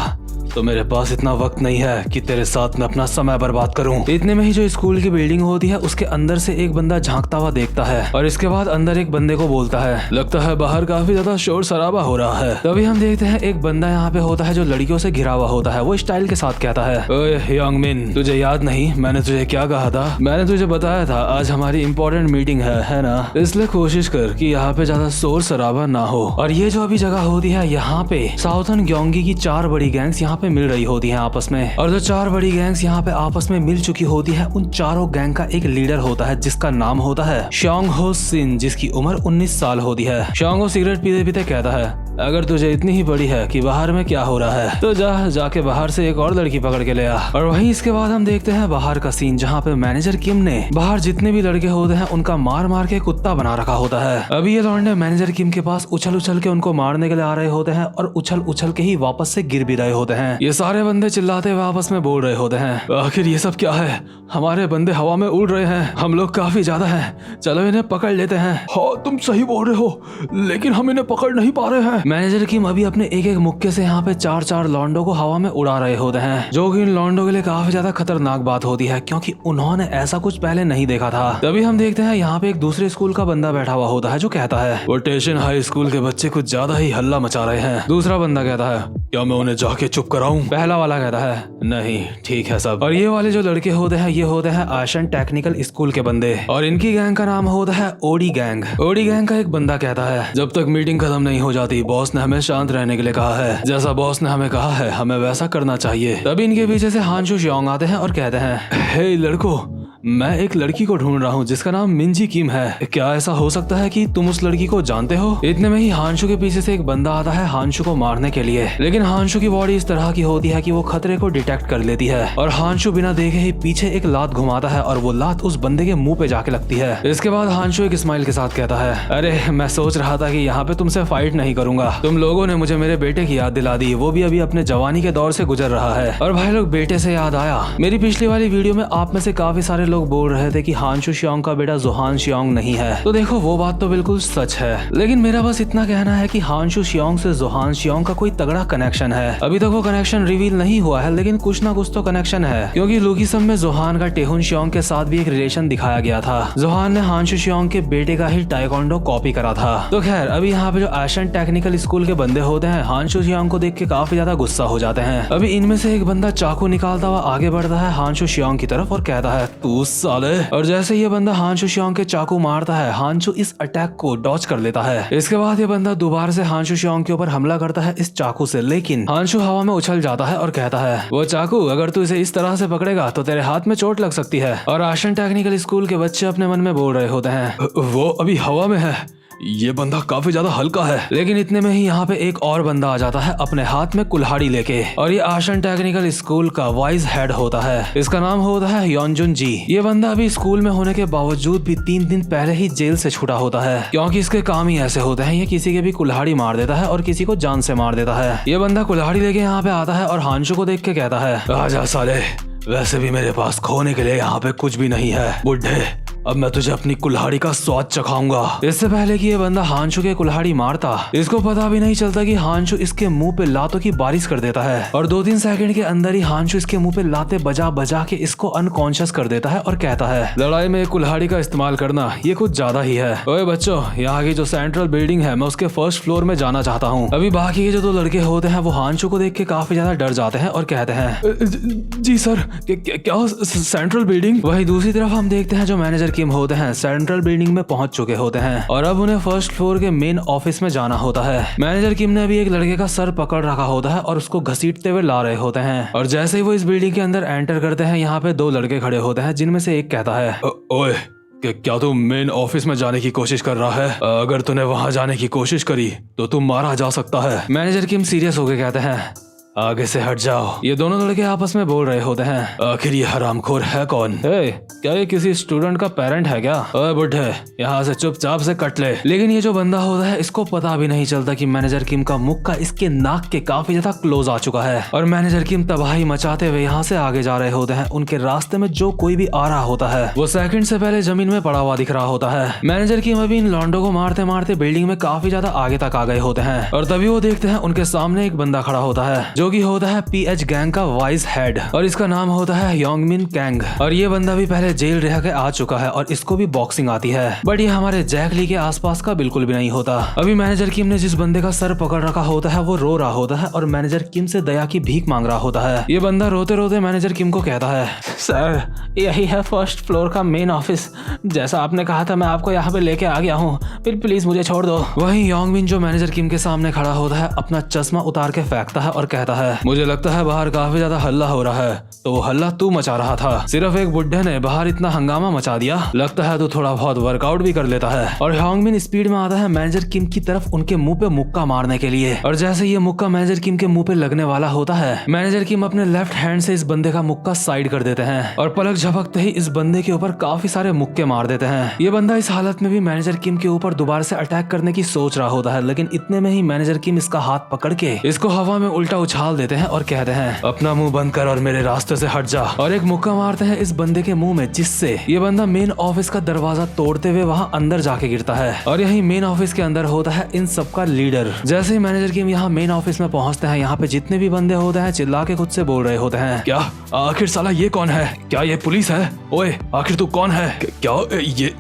तो मेरे पास इतना वक्त नहीं है कि तेरे साथ में अपना समय बर्बाद करूं। इतने में ही जो स्कूल की बिल्डिंग होती है उसके अंदर से एक बंदा झांकता हुआ देखता है और इसके बाद अंदर एक बंदे को बोलता है, लगता है बाहर काफी ज्यादा शोर शराबा हो रहा है। तभी हम देखते हैं एक बंदा यहाँ पे होता है जो लड़कियों से घिरा हुआ होता है। वो स्टाइल के साथ कहता है, ओए यंग मिन, तुझे याद नहीं मैंने तुझे क्या कहा था? मैंने तुझे बताया था आज हमारी इंपॉर्टेंट मीटिंग है ना? इसलिए कोशिश कर कि यहाँ पे ज्यादा शोर शराबा ना हो। और ये जो अभी जगह होती है यहाँ पे साउथर्न ग्योंगी की 4 बड़ी गैंग्स यहाँ पे मिल रही होती है आपस में। और जो 4 बड़ी गैंग्स यहाँ पे आपस में मिल चुकी होती है उन चारों गैंग का एक लीडर होता है जिसका नाम होता है श्योंग हो सिन, जिसकी उम्र 19 साल होती है। श्योंग हो सिगरेट पीते पीते कहता है, अगर तुझे इतनी ही बड़ी है कि बाहर में क्या हो रहा है तो जाके बाहर से एक और लड़की पकड़ के ले आ। और वहीं इसके बाद हम देखते हैं बाहर का सीन जहाँ पे मैनेजर किम ने बाहर जितने भी लड़के होते हैं उनका मार मार के कुत्ता बना रखा होता है। अभी ये लौंडे मैनेजर किम के पास उछल उछल के उनको मारने के लिए आ रहे होते हैं और उछल उछल के ही वापस से गिर भी रहे होते हैं। ये सारे बंदे चिल्लाते हुए आपस में बोल रहे होते हैं, आखिर ये सब क्या है? हमारे बंदे हवा में उड़ रहे हैं, हम लोग काफी ज्यादा हैं, चलो इन्हें पकड़ लेते हैं। हाँ तुम सही बोल रहे हो, लेकिन हम इन्हें पकड़ नहीं पा रहे हैं। मैनेजर किम अभी अपने एक एक मुक्के से यहाँ पे 4-4 लॉन्डो को हवा में उड़ा रहे होते हैं, जो कि इन लॉन्डो के लिए काफी ज्यादा खतरनाक बात होती है क्योंकि उन्होंने ऐसा कुछ पहले नहीं देखा था। तभी हम देखते हैं यहाँ पे एक दूसरे स्कूल का बंदा बैठा हुआ होता है जो कहता है, वो टेशन हाई स्कूल के बच्चे कुछ ज्यादा ही हल्ला मचा रहे हैं। दूसरा बंदा कहता है, क्या मैं उन्हें जाके चुप कराऊं? पहला वाला कहता है, नहीं ठीक है सब। और ये वाले जो लड़के होते हैं ये होते हैं आशन टेक्निकल स्कूल के बंदे और इनकी गैंग का नाम होता है ओडी गैंग। ओडी गैंग का एक बंदा कहता है, जब तक मीटिंग खत्म नहीं हो जाती बॉस ने हमें शांत रहने के लिए कहा है, जैसा बॉस ने हमें कहा है हमें वैसा करना चाहिए। तभी इनके पीछे से हानशु श्योंग आते हैं और कहते हैं, हे लड़कों, मैं एक लड़की को ढूंढ रहा हूँ जिसका नाम मिंजी किम है, क्या ऐसा हो सकता है कि तुम उस लड़की को जानते हो? इतने में ही हानशु के पीछे से एक बंदा आता है हानशु को मारने के लिए, लेकिन हानशु की बॉडी इस तरह की होती है कि वो खतरे को डिटेक्ट कर लेती है और हानशु बिना देखे ही पीछे एक लात घुमाता है और वो लात उस बंदे के मुंह पे जाके लगती है। इसके बाद हानशु एक स्माइल के साथ कहता है, अरे मैं सोच रहा था कि यहाँ पे तुमसे फाइट नहीं करूंगा, तुम लोगों ने मुझे मेरे बेटे की याद दिला दी, वो भी अभी अपने जवानी के दौर से गुजर रहा है। और भाई लोग, बेटे से याद आया, मेरी पिछली वाली वीडियो में आप में से काफी सारे लोग बोल रहे थे कि हानशु श्योंग का बेटा जुहान श्योंग नहीं है, तो देखो वो बात तो बिल्कुल सच है, लेकिन मेरा बस इतना कहना है कि हानशु श्योंग से जुहान श्योंग का कोई तगड़ा कनेक्शन है। अभी तक वो कनेक्शन रिवील नहीं हुआ है, लेकिन कुछ ना कुछ तो कनेक्शन है, क्योंकि लुकीसम में जुहान का टेहुन श्योंग के साथ भी एक रिलेशन दिखाया गया था। जुहान ने हानशु श्योंग के बेटे का ही टाइकोंडो कॉपी करा था। तो खैर, अभी यहाँ पे जो आशन टेक्निकल स्कूल के बंदे होते हैं हानशु श्योंग को देख के काफी ज्यादा गुस्सा हो जाते हैं। अभी इनमें से एक बंदा चाकू निकालता हुआ आगे बढ़ता है हानशु श्योंग की तरफ और कहता है, तू साले। और जैसे ये बंदा हानशु श्योंग के चाकू मारता है, हानशु इस अटैक को डॉज कर लेता है। इसके बाद ये बंदा दोबारा से हानशु श्योंग के ऊपर हमला करता है इस चाकू से, लेकिन हानशु हवा में उछल जाता है और कहता है, वो चाकू अगर तू इसे इस तरह से पकड़ेगा तो तेरे हाथ में चोट लग सकती है। और आशन टेक्निकल स्कूल के बच्चे अपने मन में बोल रहे होते हैं, वो अभी हवा में है, ये बंदा काफी ज्यादा हल्का है। लेकिन इतने में ही यहाँ पे एक और बंदा आ जाता है अपने हाथ में कुल्हाड़ी लेके, और ये आशन टेक्निकल स्कूल का वाइस हेड होता है। इसका नाम होता है योंजुन जी। ये बंदा अभी स्कूल में होने के बावजूद भी 3 दिन पहले ही जेल से छूटा होता है, क्योंकि इसके काम ही ऐसे होते हैं, ये किसी के भी कुल्हाड़ी मार देता है और किसी को जान से मार देता है। ये बंदा कुल्हाड़ी लेके यहाँ पे आता है और हानशु को देख के कहता है, आजा साले, वैसे भी मेरे पास खोने के लिए यहाँ पे कुछ भी नहीं है बुड्ढे, अब मैं तुझे अपनी कुल्हाड़ी का स्वाद चखाऊंगा। इससे पहले कि ये बंदा हानशु के कुल्हाड़ी मारता, इसको पता भी नहीं चलता कि हानशु इसके मुंह पे लातों की बारिश कर देता है और 2-3 सेकंड के अंदर ही हानशु इसके मुंह पे लाते बजा बजा के इसको अनकॉन्शियस कर देता है और कहता है, लड़ाई में कुल्हाड़ी का इस्तेमाल करना ये कुछ ज्यादा ही है। ओए बच्चों, यहाँ की जो सेंट्रल बिल्डिंग है मैं उसके फर्स्ट फ्लोर में जाना चाहता हूँ। अभी बाकी के जो 2 लड़के होते हैं वो हानशु को देख के काफी ज्यादा डर जाते हैं और कहते हैं, जी सर, क्या सेंट्रल बिल्डिंग? वही दूसरी तरफ हम देखते हैं जो मैनेजर किम होते हैं सेंट्रल बिल्डिंग में पहुंच चुके होते हैं और अब उन्हें फर्स्ट फ्लोर के मेन ऑफिस में जाना होता है। मैनेजर किम ने अभी एक लड़के का सर पकड़ रखा होता है और उसको घसीटते हुए ला रहे होते हैं, और जैसे ही वो इस बिल्डिंग के अंदर एंटर करते हैं यहाँ पे 2 लड़के खड़े होते हैं, जिनमें से एक कहता है, ओए क्या तू मेन ऑफिस में जाने की कोशिश कर रहा है? अगर तूने वहां जाने की कोशिश करी तो तू मारा जा सकता है। मैनेजर किम सीरियस होकर कहते हैं, आगे से हट जाओ। ये दोनों लड़के आपस में बोल रहे होते हैं, आखिर ये हरामखोर है कौन? क्या ये किसी स्टूडेंट का पेरेंट है क्या? ओए बुड्ढे, यहाँ से चुपचाप से कट ले। लेकिन ये जो बंदा होता है इसको पता भी नहीं चलता कि मैनेजर किम का मुक्का इसके नाक के काफी ज्यादा क्लोज आ चुका है और मैनेजर किम तबाही मचाते हुए यहाँ से आगे जा रहे होते हैं। उनके रास्ते में जो कोई भी आ रहा होता है वो सेकंड से पहले जमीन में पड़ा हुआ दिख रहा होता है। मैनेजर किम अभी इन लॉन्डो को मारते मारते बिल्डिंग में काफी ज्यादा आगे तक आ गए होते हैं और तभी वो देखते हैं उनके सामने एक बंदा खड़ा होता है जो कि होता है PH गैंग का वाइस हेड और इसका नाम होता है योंगमिन कैंग। और ये बंदा भी पहले जेल रह के आ चुका है और इसको भी बॉक्सिंग आती है, बट ये हमारे जैक ली के आसपास का बिल्कुल भी नहीं होता। अभी मैनेजर किम ने जिस बंदे का सर पकड़ रखा होता है वो रो रहा होता है और मैनेजर किम से दया की भीख मांग रहा होता है। ये बंदा रोते रोते मैनेजर किम को कहता है, सर यही है फर्स्ट फ्लोर का मेन ऑफिस, जैसा आपने कहा था मैं आपको यहाँ पे लेके आ गया हूँ, फिर प्लीज मुझे छोड़ दो। वहीं योंगमिन जो मैनेजर किम के सामने खड़ा होता है अपना चश्मा उतार के फेंकता है और कहता है, मुझे लगता है बाहर काफी ज्यादा हल्ला हो रहा है, तो वो हल्ला तू मचा रहा था, सिर्फ एक बुड्ढे ने बाहर इतना हंगामा मचा दिया, लगता है तू थोड़ा बहुत वर्कआउट भी कर लेता है। और योंगमिन स्पीड में आता है मैनेजर किम की तरफ उनके मुंह पे मुक्का मारने के लिए, और जैसे ये मुक्का मैनेजर किम के मुंह पे लगने वाला होता है मैनेजर किम अपने लेफ्ट हैंड से इस बंदे का मुक्का साइड कर देते हैं और पलक झपकते ही इस बंदे के ऊपर काफी सारे मुक्के मार देते हैं। ये बंदा इस हालत में भी मैनेजर किम के ऊपर दोबारा से अटैक करने की सोच रहा होता है, लेकिन इतने में ही मैनेजर किम इसका हाथ पकड़ के इसको हवा में उल्टा उछाल देते हैं और कहते हैं, अपना मुंह बंद कर और मेरे रास्ते से हट जा, और एक मुक्का मारते हैं इस बंदे के मुंह में, जिससे ये बंदा मेन ऑफिस का दरवाजा तोड़ते हुए वहाँ अंदर जाके गिरता है। और यही मेन ऑफिस के अंदर होता है इन सबका लीडर। जैसे ही मैनेजर किम यहाँ मेन ऑफिस में पहुंचते हैं, यहाँ पे जितने भी बंदे होते हैं चिल्ला के खुद से बोल रहे होते हैं, क्या आखिर साला ये कौन है, क्या ये पुलिस है, ओए आखिर तू कौन है, क्या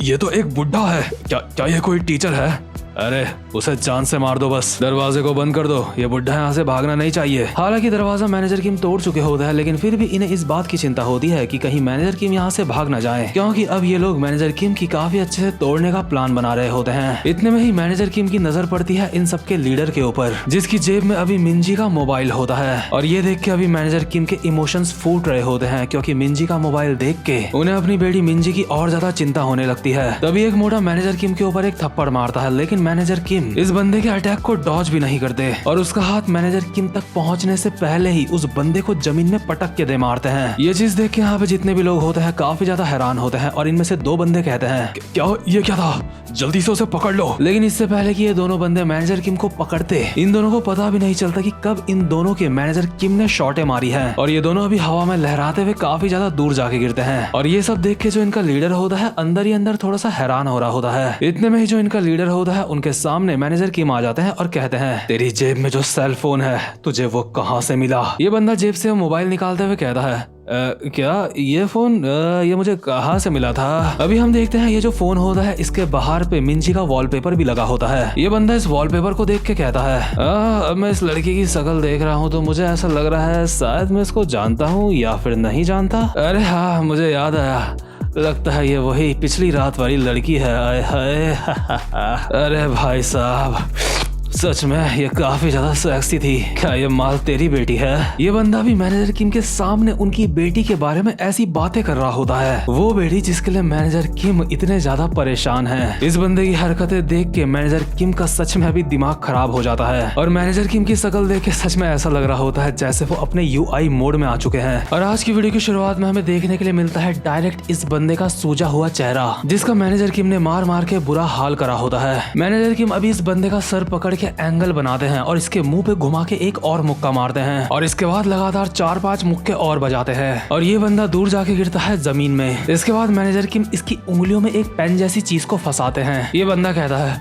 ये तो एक बुड्ढा है, क्या ये कोई टीचर है, अरे उसे जान से मार दो, बस दरवाजे को बंद कर दो, ये बुड्ढा यहाँ से भागना नहीं चाहिए। हालांकि दरवाजा मैनेजर किम तोड़ चुके होते हैं, लेकिन फिर भी इन्हें इस बात की चिंता होती है कि कहीं मैनेजर किम यहाँ से भाग न जाए, क्योंकि अब ये लोग मैनेजर किम की काफी अच्छे से तोड़ने का प्लान बना रहे होते हैं। इतने में ही मैनेजर किम की नजर पड़ती है इन सबके लीडर के ऊपर, जिसकी जेब में अभी मिंजी का मोबाइल होता है। और ये देख के अभी मैनेजर किम के इमोशंस फूट रहे होते हैं, क्योंकि मिंजी का मोबाइल देख के उन्हें अपनी बेटी मिंजी की और ज्यादा चिंता होने लगती है। तभी एक मोटा मैनेजर किम के ऊपर एक थप्पड़ मारता है, लेकिन मैनेजर किम इस बंदे के अटैक को डॉज भी नहीं करते और उसका हाथ मैनेजर किम तक पहुंचने से पहले ही उस बंदे को जमीन में पटक के दे मारते हैं। ये चीज देख के यहाँ पे जितने भी लोग होते हैं काफी ज्यादा हैरान होते हैं, और इनमें से दो बंदे कहते हैं, क्या ये क्या था, जल्दी से उसे पकड़ लो। लेकिन इससे पहले कि ये दोनों बंदे मैनेजर किम को पकड़ते, इन दोनों को पता भी नहीं चलता कि कब इन दोनों के मैनेजर किम ने शॉटें मारी है, और ये दोनों अभी हवा में लहराते हुए काफी ज्यादा दूर जाके गिरते हैं। और ये सब देख के जो इनका लीडर होता है अंदर ही अंदर थोड़ा सा हैरान हो रहा होता है। इतने में ही जो इनका लीडर होता है उनके सामने मैनेजर किम आ जाते हैं और कहते हैं, तेरी जेब में जो सेल फोन है तुझे वो कहाँ से मिला। ये बंदा जेब से मोबाइल निकालते हुए कहता है, क्या ये फोन ये मुझे कहाँ से मिला था। अभी हम देखते हैं ये जो फोन होता है इसके बाहर पे मिंजी का वॉलपेपर भी लगा होता है। ये बंदा इस वॉलपेपर को देख के कहता है, अब मैं इस लड़की की शक्ल देख रहा हूँ तो मुझे ऐसा लग रहा है शायद मैं इसको जानता हूँ या फिर नहीं जानता। अरे हाँ मुझे याद आया, लगता है ये वही पिछली रात वाली लड़की है। आए हाय अरे भाई साहब सच में ये काफी ज्यादा सेक्सी थी, क्या ये माल तेरी बेटी है। ये बंदा भी मैनेजर किम के सामने उनकी बेटी के बारे में ऐसी बातें कर रहा होता है, वो बेटी जिसके लिए मैनेजर किम इतने ज्यादा परेशान है। इस बंदे की हरकतें देख के मैनेजर किम का सच में अभी दिमाग खराब हो जाता है, और मैनेजर किम की शक्ल देख के सच में ऐसा लग रहा होता है जैसे वो अपने UI मोड में आ चुके हैं। और आज की वीडियो की शुरुआत में हमें देखने के लिए मिलता है डायरेक्ट इस बंदे का सूजा हुआ चेहरा, जिसका मैनेजर किम ने मार मार के बुरा हाल करा होता है। मैनेजर किम अभी इस बंदे का सर पकड़ के एंगल बनाते हैं और इसके मुंह पे घुमा के एक और मुक्का मारते हैं, और इसके बाद लगातार 4-5 मुक्के और बजाते हैं, और ये बंदा दूर जाके गिरता है जमीन में। इसके बाद मैनेजर किम इसकी उंगलियों में एक पेन जैसी चीज को फंसाते हैं। ये बंदा कहता है,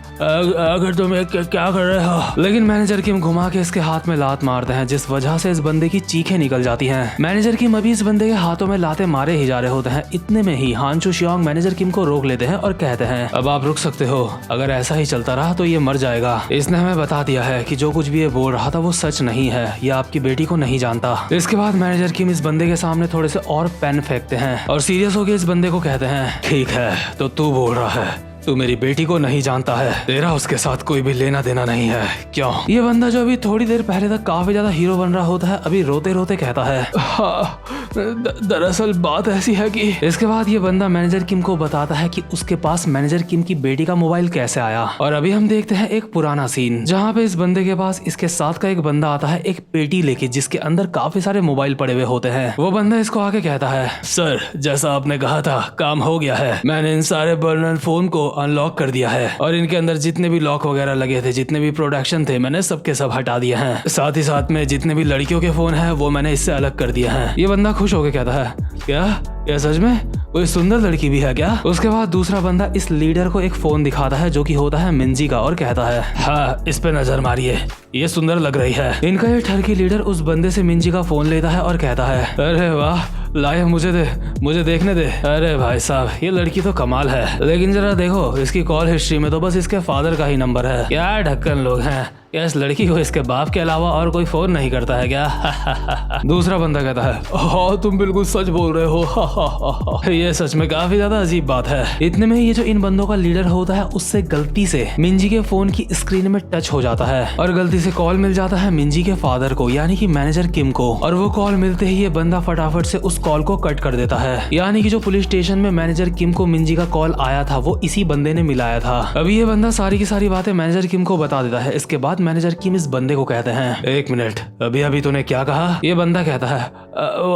अगर तुम क्या कर रहे हो, लेकिन मैनेजर किम घुमा के इसके हाथ में लात मारते हैं, जिस वजह से इस बंदे की चीखें निकल जाती हैं। मैनेजर किम अभी इस बंदे के हाथों में लाते मारे ही जा रहे होते हैं। इतने में ही हान चू शियोंग मैनेजर किम को रोक लेते हैं और कहते हैं, अब आप रुक सकते हो, अगर ऐसा ही चलता रहा तो ये मर जाएगा। इसने हमें बता दिया है कि जो कुछ भी ये बोल रहा था वो सच नहीं है, ये आपकी बेटी को नहीं जानता। इसके बाद मैनेजर किम इस बंदे के सामने थोड़े से और पेन फेंकते हैं और सीरियस होकर इस बंदे को कहते हैं, ठीक है तो तू बोल रहा है तू मेरी बेटी को नहीं जानता है, तेरा उसके साथ कोई भी लेना देना नहीं है, क्यों। ये बंदा जो अभी थोड़ी देर पहले तक काफी ज्यादा हीरो बन रहा होता है अभी रोते रोते कहता है, हाँ दरअसल बात ऐसी है कि। इसके बाद ये बंदा मैनेजर किम को बताता है कि उसके पास मैनेजर किम की बेटी का मोबाइल कैसे आया। और अभी हम देखते हैं एक पुराना सीन जहाँ पे इस बंदे के पास इसके साथ का एक बंदा आता है एक पेटी लेके, जिसके अंदर काफी सारे मोबाइल पड़े हुए होते हैं। वो बंदा इसको आके कहता है, सर जैसा आपने कहा था काम हो गया है, मैंने इन सारे बर्नर फोन को अनलॉक कर दिया है, और इनके अंदर जितने भी लॉक वगैरह लगे थे, जितने भी प्रोडक्शन थे, मैंने सबके सब हटा दिए हैं। साथ ही साथ में जितने भी लड़कियों के फोन है वो मैंने इससे अलग कर दिए हैं। ये बंदा खुश होकर कहता है, क्या ये सच में कोई सुंदर लड़की भी है क्या? उसके बाद दूसरा बंदा इस लीडर को एक फोन दिखाता है जो कि होता है मिंजी का और कहता है, हाँ इस पे नजर मारिए, ये सुंदर लग रही है। इनका ये ठरकी लीडर उस बंदे से मिंजी का फोन लेता है और कहता है, अरे वाह लाए, मुझे देखने दे। अरे भाई साहब ये लड़की तो कमाल है, लेकिन जरा देखो इसकी कॉल हिस्ट्री में तो बस इसके फादर का ही नंबर है। क्या ढक्कन लोग हैं, क्या इस लड़की को इसके बाप के अलावा और कोई फोन नहीं करता है क्या? दूसरा बंदा कहता है, हाँ तुम बिल्कुल सच बोल रहे हो। ये सच में काफी ज्यादा अजीब बात है। इतने में ये जो इन बंदों का लीडर होता है उससे गलती से मिंजी के फोन की स्क्रीन में टच हो जाता है और गलती से कॉल मिल जाता है मिंजी के फादर को यानी कि मैनेजर किम को। और वो कॉल मिलते ही ये बंदा फटाफट से उस कॉल को कट कर देता है। यानी कि जो पुलिस स्टेशन में मैनेजर किम को मिंजी का कॉल आया था वो इसी बंदे ने मिलाया था। अभी ये बंदा सारी की सारी बातें मैनेजर किम को बता देता है। इसके बाद मैनेजर किम इस बंदे को कहते हैं, एक मिनट, अभी तूने क्या कहा? ये बंदा कहता है,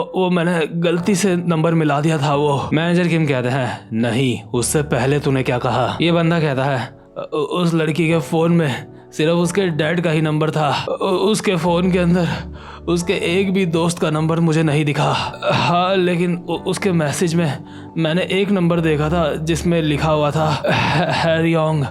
वो मैंने गलती से नंबर मिला दिया था वो। मैनेजर किम कहते हैं, नहीं उससे पहले तूने क्या कहा? ये बंदा कहता है, उस लड़की के फोन में सिर्फ उसके डैड का ही नंबर था, उसके फोन के अंदर उसके एक भी दोस्त का नंबर मुझे नहीं दिखा। हाँ लेकिन उसके मैसेज में मैंने एक नंबर देखा था जिसमें लिखा हुआ था हैरियोंग,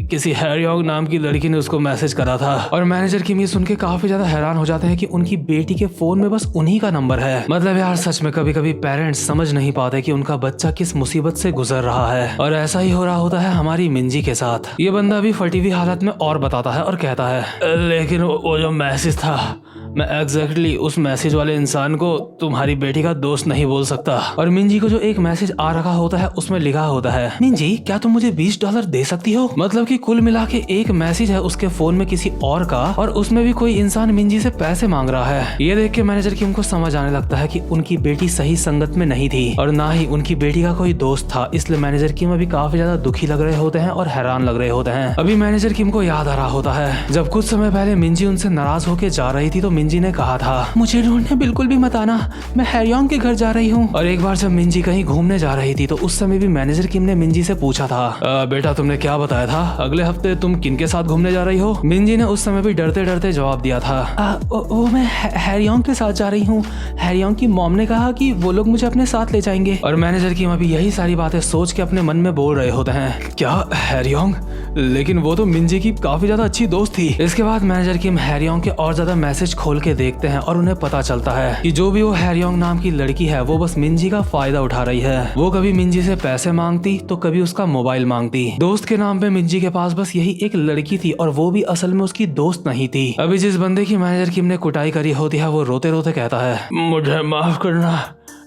किसी हैरियोंग नाम की लड़की ने उसको मैसेज करा था। और मैनेजर किम ये सुन के काफी ज्यादा हैरान हो जाते हैं कि उनकी बेटी के फोन में बस उन्हीं का नंबर है। मतलब यार सच में कभी कभी पेरेंट्स समझ नहीं पाते कि उनका बच्चा किस मुसीबत से गुजर रहा है। और ऐसा ही हो रहा होता है हमारी मिंजी के साथ। ये बंदा भी फटी हुई हालत में और बताता है और कहता है, लेकिन वो जो मैसेज था, मैं एग्जैक्टली उस मैसेज वाले इंसान को तुम्हारी बेटी का दोस्त नहीं बोल सकता। और मिंजी को जो एक मैसेज आ रखा होता है उसमें लिखा होता है, मिंजी क्या तुम मुझे $20 दे सकती हो? मतलब कि कुल मिला के एक मैसेज है उसके फोन में किसी और का और उसमें भी कोई इंसान मिंजी से पैसे मांग रहा है। ये देख के मैनेजर किम को समझ आने लगता है कि उनकी बेटी सही संगत में नहीं थी और ना ही उनकी बेटी का कोई दोस्त था। इसलिए मैनेजर किम अभी काफी ज्यादा दुखी लग रहे होते हैं और हैरान लग रहे होते हैं। अभी मैनेजर किम को याद आ रहा होता है जब कुछ समय पहले मिंजी उनसे नाराज होकर जा रही थी तो मिंजी ने कहा था, मुझे ढूंढने बिल्कुल भी मत आना, मैं हैरियोंग के घर जा रही हूँ। और एक बार जब मिंजी कहीं घूमने जा रही थी तो उस समय भी मैनेजर किम ने मिंजी से पूछा था, बेटा तुमने क्या बताया था, अगले हफ्ते तुम किनके साथ घूमने जा रही हो? मिंजी ने उस समय भी डरते डरते जवाब दिया था, वो मैं हैरियोंग के साथ जा रही हूँ, हैरियोंग की मॉम ने कहा कि वो लोग मुझे अपने साथ ले जाएंगे। और मैनेजर किम अभी यही सारी बातें सोच के अपने मन में बोल रहे होते हैं, क्या हैरियोंग? लेकिन वो तो मिंजी की काफी ज्यादा अच्छी दोस्त थी। इसके बाद मैनेजर किम हैरियोंग के और ज्यादा मैसेज खोल के देखते हैं और उन्हें पता चलता है कि जो भी वो हैरियोंग नाम की लड़की है वो बस मिंजी का फायदा उठा रही है। वो कभी मिंजी से पैसे मांगती तो कभी उसका मोबाइल मांगती। दोस्त के नाम पे मिंजी के पास बस यही एक लड़की थी और वो भी असल में उसकी दोस्त नहीं थी। अभी जिस बंदे की मैनेजर किम ने कुटाई करी होती है वो रोते रोते कहता है, मुझे माफ करना,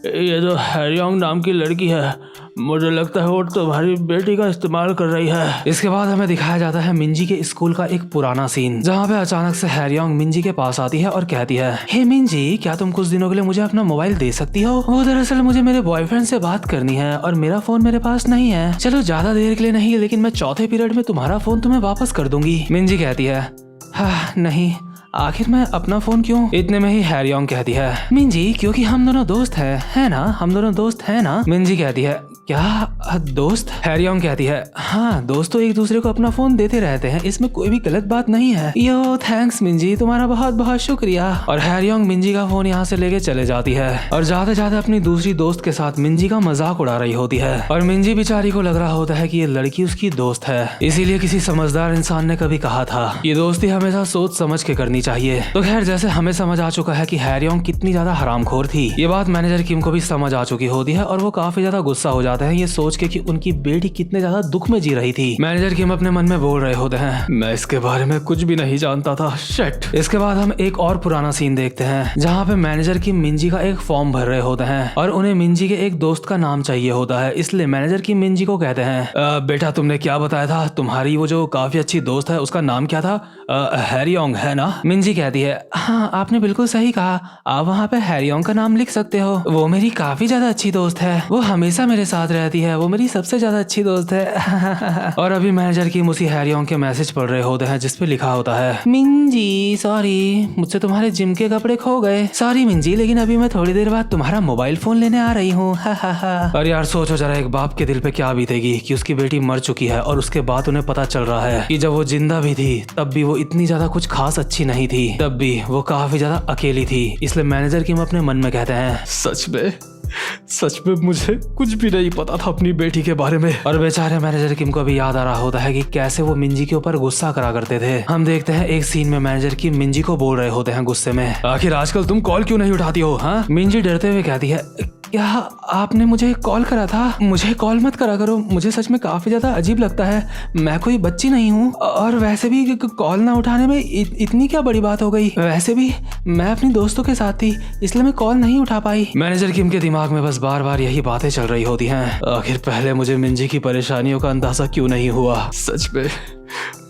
ये जो हैरियोंग नाम की लड़की है मुझे लगता है वो तुम्हारी बेटी का इस्तेमाल कर रही है। इसके बाद हमें दिखाया जाता है मिंजी के स्कूल का एक पुराना सीन जहाँ पे अचानक से हैरियोंग मिंजी के पास आती है और कहती है, हे मिंजी क्या तुम कुछ दिनों के लिए मुझे अपना मोबाइल दे सकती हो? वो दरअसल मुझे मेरे बॉयफ्रेंड से बात करनी है और मेरा फोन मेरे पास नहीं है। चलो ज्यादा देर के लिए नहीं, लेकिन मैं चौथे पीरियड में तुम्हारा फोन तुम्हें वापस कर दूंगी। मिंजी कहती है, हाँ नहीं, आखिर मैं अपना फोन क्यों? इतने में ही हैरियोंग कहती है, मिंजी क्योंकि हम दोनों दोस्त हैं, है ना? हम दोनों दोस्त हैं ना? मिंजी कहती है, क्या दोस्त? हैरियोंग कहती है, हाँ दोस्त तो एक दूसरे को अपना फोन देते रहते हैं, इसमें कोई भी गलत बात नहीं है। यो थैंक्स मिंजी, तुम्हारा बहुत बहुत शुक्रिया। और हैरियोंग मिंजी का फोन यहाँ से लेके चले जाती है और जाते जाते अपनी दूसरी दोस्त के साथ मिंजी का मजाक उड़ा रही होती है। और मिंजी बेचारी को लग रहा होता है कि ये लड़की उसकी दोस्त है, इसीलिए किसी समझदार इंसान ने कभी कहा था ये दोस्ती हमेशा सोच समझ के करनी चाहिए। तो खैर जैसे हमें समझ आ चुका है कि हैरियोंग कितनी ज्यादा हरामखोर थी, ये बात मैनेजर किम को भी समझ आ चुकी होती है और वो काफी ज्यादा गुस्सा हो जाते हैं ये सोच के कि उनकी बेटी कितने ज्यादा दुख में जी रही थी। मैनेजर किम अपने मन में बोल रहे होते हैं, मैं इसके बारे में कुछ भी नहीं जानता था, शिट। इसके बाद हम एक और पुराना सीन देखते हैं जहाँ पे मैनेजर किम मिंजी का एक फॉर्म भर रहे होते हैं और उन्हें मिंजी के एक दोस्त का नाम चाहिए होता है। इसलिए मैनेजर किम मिंजी को कहते हैं, बेटा तुमने क्या बताया था, तुम्हारी वो जो काफी अच्छी दोस्त है उसका नाम क्या था? हैरियोंग है ना? मिंजी कहती है, हाँ आपने बिल्कुल सही कहा, आप वहाँ पे हैरियोंग का नाम लिख सकते हो, वो मेरी काफी ज्यादा अच्छी दोस्त है, वो हमेशा मेरे साथ रहती है, वो मेरी सबसे ज्यादा अच्छी दोस्त है। और अभी मैनेजर की उसी हैरियोंग के मैसेज पढ़ रहे होते हैं जिसपे लिखा होता है, मिंजी सॉरी, मुझसे तुम्हारे जिम के कपड़े खो गए, सॉरी मिंजी, लेकिन अभी मैं थोड़ी देर बाद तुम्हारा मोबाइल फोन लेने आ रही हूँ। और यार सोचो जरा एक बाप के दिल पे क्या बीतेगी कि उसकी बेटी मर चुकी है और उसके बाद उन्हें पता चल रहा है कि जब वो जिंदा भी थी तब भी वो इतनी ज्यादा कुछ खास अच्छी नहीं थी, तब भी वो काफी ज्यादा अकेली थी। इसलिए मैनेजर किम अपने मन में कहते हैं, सच में सच में मुझे कुछ भी नहीं पता था अपनी बेटी के बारे में। और बेचारे मैनेजर किम को भी याद आ रहा होता है कि कैसे वो मिंजी के ऊपर गुस्सा करा करते थे। हम देखते हैं एक सीन में मैनेजर किम मिंजी को बोल रहे होते हैं गुस्से में, आखिर आजकल तुम कॉल क्यों नहीं उठाती हो? हाँ, मिंजी डरते हुए कहती है, क्या आपने मुझे कॉल करा था? मुझे कॉल मत करा करो, मुझे सच में काफी ज्यादा अजीब लगता है। मैं कोई बच्ची नहीं हूँ, और वैसे भी कॉल ना उठाने में इतनी क्या बड़ी बात हो गई? वैसे भी मैं अपनी दोस्तों के साथ थी, इसलिए मैं कॉल नहीं उठा पाई। मैनेजर किम के दिमाग में बस बार बार यही बातें चल रही होती हैं। आखिर पहले मुझे मिंजी की परेशानियों का अंदाजा क्यों नहीं हुआ? सच में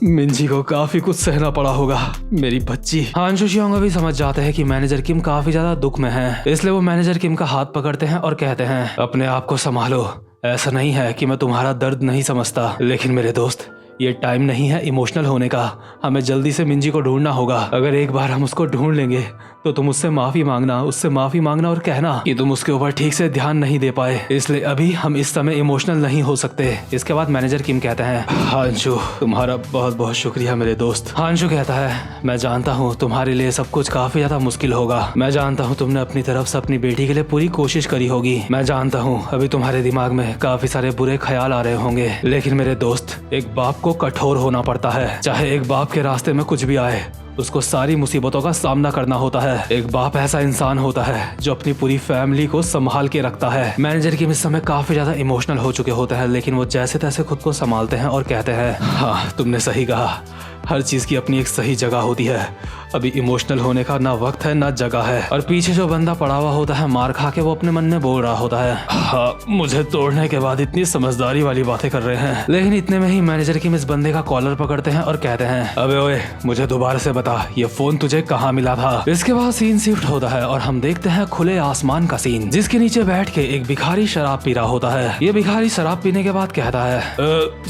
मिंजी को काफी कुछ सहना पड़ा होगा, मेरी बच्ची। हांशु शियोंग भी समझ जाते हैं कि मैनेजर किम काफी ज्यादा दुख में है, इसलिए वो मैनेजर किम का हाथ पकड़ते हैं और कहते हैं, अपने आप को संभालो। ऐसा नहीं है कि मैं तुम्हारा दर्द नहीं समझता, लेकिन मेरे दोस्त, ये टाइम नहीं है इमोशनल होने का। हमें जल्दी से मिंजी को ढूंढना होगा। अगर एक बार हम उसको ढूंढ लेंगे तो तुम उससे माफी मांगना और कहना कि तुम उसके ऊपर ठीक से ध्यान नहीं दे पाए, इसलिए अभी हम इस समय इमोशनल नहीं हो सकते। इसके बाद मैनेजर किम कहते हैं, हांशु, तुम्हारा बहुत बहुत शुक्रिया मेरे दोस्त। हांशु कहता है, मैं जानता हूँ तुम्हारे लिए सब कुछ काफी ज्यादा मुश्किल होगा। मैं जानता हूँ तुमने अपनी तरफ से अपनी बेटी के लिए पूरी कोशिश करी होगी। मैं जानता हूँ अभी तुम्हारे दिमाग में काफी सारे बुरे ख्याल आ रहे होंगे, लेकिन मेरे दोस्त, एक बाप को कठोर होना पड़ता है। चाहे एक बाप के रास्ते में कुछ भी आए, उसको सारी मुसीबतों का सामना करना होता है। एक बाप ऐसा इंसान होता है जो अपनी पूरी फैमिली को संभाल के रखता है। मैनेजर किम इस समय काफी ज्यादा इमोशनल हो चुके होते हैं, लेकिन वो जैसे तैसे खुद को संभालते हैं और कहते हैं, हाँ, तुमने सही कहा, हर चीज की अपनी एक सही जगह होती है। अभी इमोशनल होने का ना वक्त है ना जगह है। और पीछे जो बंदा पड़ा हुआ होता है मार खा के, वो अपने मन में बोल रहा होता है, हाँ, मुझे तोड़ने के बाद इतनी समझदारी वाली बातें कर रहे हैं। लेकिन इतने में ही मैनेजर किम इस बंदे का कॉलर पकड़ते हैं और कहते हैं, अबे ओए, मुझे दोबारा से बता, ये फोन तुझे कहाँ मिला था? इसके बाद सीन शिफ्ट होता है और हम देखते हैं खुले आसमान का सीन, जिसके नीचे बैठ के एक भिखारी शराब पी रहा होता है। ये भिखारी शराब पीने के बाद कहता है,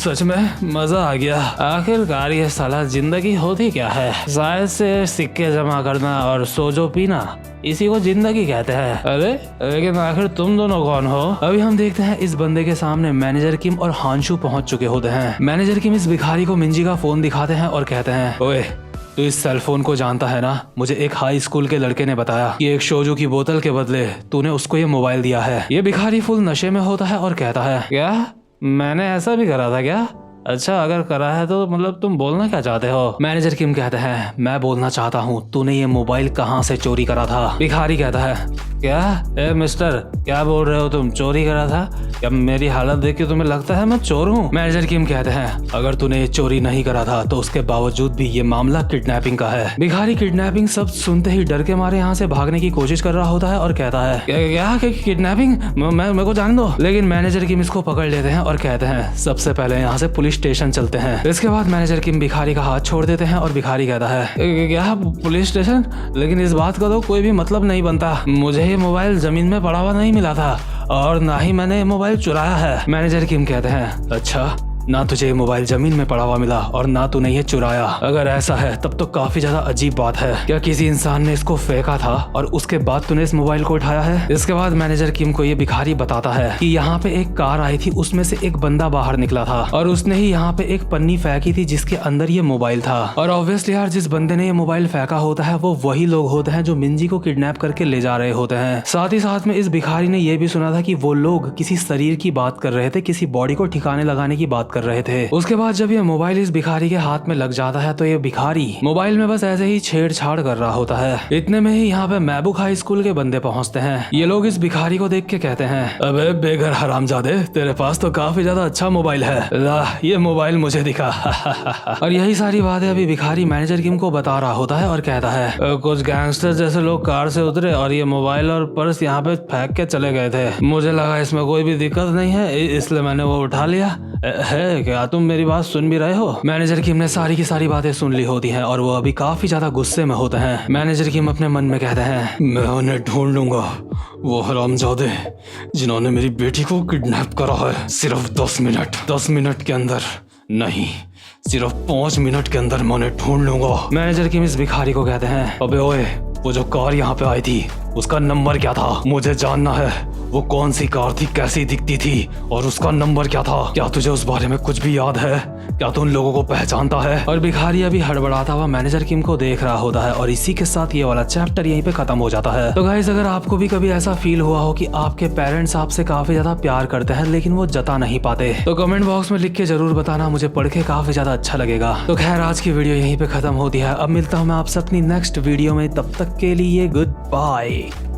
सच में मजा आ गया। आखिरकार ये साला जिंदगी होती क्या है? शायद से सिक्के जमा करना और सोजो पीना, इसी को जिंदगी कहते हैं। अरे लेकिन आखिर तुम दोनों कौन हो? अभी हम देखते हैं इस बंदे के सामने मैनेजर किम और हांशु पहुंच चुके होते हैं। मैनेजर किम इस भिखारी को मिंजी का फोन दिखाते हैं और कहते हैं, ओए, तू इस सेल फोन को जानता है ना? मुझे एक हाई स्कूल के लड़के ने बताया कि एक शोजो की बोतल के बदले तूने उसको ये मोबाइल दिया है। ये भिखारी फुल नशे में होता है और कहता है, क्या मैंने ऐसा भी करा था क्या? अच्छा, अगर करा है तो मतलब तुम बोलना क्या चाहते हो? मैनेजर किम कहते हैं, मैं बोलना चाहता हूँ तूने ये मोबाइल कहाँ से चोरी करा था? भिखारी कहता है, क्या? ए मिस्टर, क्या बोल रहे हो तुम? चोरी करा था? क्या मेरी हालत देख के तुम्हें लगता है मैं चोर हूँ? मैनेजर किम कहते हैं, अगर तूने ये चोरी नहीं करा था तो उसके बावजूद भी ये मामला किडनैपिंग का है। भिखारी किडनैपिंग शब्द सुनते ही डर के मारे यहाँ से भागने की कोशिश कर रहा होता है और कहता है, क्या किडनैपिंग? मेरे को जान दो। लेकिन मैनेजर किम इसको पकड़ लेते हैं और कहते हैं, सबसे पहले यहाँ से पुलिस स्टेशन चलते हैं। इसके बाद मैनेजर किम भिखारी का हाथ छोड़ देते हैं और भिखारी कहता है, क्या पुलिस स्टेशन? लेकिन इस बात का तो कोई भी मतलब नहीं बनता। मुझे ये मोबाइल जमीन में पड़ा हुआ नहीं मिला था और ना ही मैंने ये मोबाइल चुराया है। मैनेजर किम कहते हैं, अच्छा, ना तुझे ये मोबाइल जमीन में पड़ा हुआ मिला और ना तूने ये चुराया। अगर ऐसा है तब तो काफी ज्यादा अजीब बात है। क्या किसी इंसान ने इसको फेंका था और उसके बाद तूने इस मोबाइल को उठाया है? इसके बाद मैनेजर किम को ये भिखारी बताता है कि यहाँ पे एक कार आई थी, उसमें से एक बंदा बाहर निकला था और उसने ही यहाँ पे एक पन्नी फेंकी थी जिसके अंदर ये मोबाइल था। और ऑब्वियसली यार, जिस बंदे ने ये मोबाइल फेंका होता है वो वही लोग होते हैं जो मिंजी को किडनैप करके ले जा रहे होते हैं। साथ ही साथ में इस भिखारी ने ये भी सुना था कि वो लोग किसी शरीर की बात कर रहे थे, किसी बॉडी को ठिकाने लगाने की बात कर रहे थे। उसके बाद जब ये मोबाइल इस भिखारी के हाथ में लग जाता है तो ये भिखारी मोबाइल में बस ऐसे ही छेड़छाड़ कर रहा होता है। इतने में ही यहाँ पे मैबुक हाई स्कूल के बंदे पहुँचते हैं। ये लोग इस भिखारी को देख के कहते हैं, अबे बेघर हरामजादे, तेरे पास तो काफी ज्यादा अच्छा मोबाइल है, ला ये मोबाइल मुझे दिखा। और यही सारी बातें अभी भिखारी मैनेजर किम को बता रहा होता है और कहता है, कुछ गैंगस्टर जैसे लोग कार से उतरे और ये मोबाइल और पर्स यहाँ पे फेंक के चले गए थे। मुझे लगा इसमें कोई भी दिक्कत नहीं है, इसलिए मैंने वो उठा लिया। है क्या तुम मेरी बात सुन भी रहे हो? मैनेजर किम ने सारी की सारी बातें सुन ली होती हैं और वो अभी काफी ज्यादा गुस्से में होते हैं। मैनेजर किम अपने मन में कहते हैं, मैं उन्हें ढूंढ लूंगा, वो हरामजादे जिन्होंने मेरी बेटी को किडनैप करा है। सिर्फ 10 मिनट के अंदर नहीं, सिर्फ 5 मिनट के अंदर मैं उन्हें ढूंढ लूंगा। मैनेजर किम इस भिखारी को कहते हैं, अबे ओए, वो जो कार यहाँ पे आई थी उसका नंबर क्या था? मुझे जानना है वो कौन सी कार थी, कैसी दिखती थी और उसका नंबर क्या था? क्या तुझे उस बारे में कुछ भी याद है? क्या तू उन लोगों को पहचानता है? और भिखारी अभी हड़बड़ाता हुआ मैनेजर किम को देख रहा होता है और इसी के साथ ये वाला चैप्टर यहीं पे खत्म हो जाता है। तो गाइस, अगर आपको भी कभी ऐसा फील हुआ हो कि आपके पेरेंट्स आपसे काफी ज्यादा प्यार करते हैं लेकिन वो जता नहीं पाते, तो कमेंट बॉक्स में लिख के जरूर बताना, मुझे पढ़ के काफी ज्यादा अच्छा लगेगा। तो खैर, आज की वीडियो यहीं पे खत्म होती है। अब मिलता हूँ मैं आपसे अपनी नेक्स्ट वीडियो में, तब तक के लिए गुड बाय।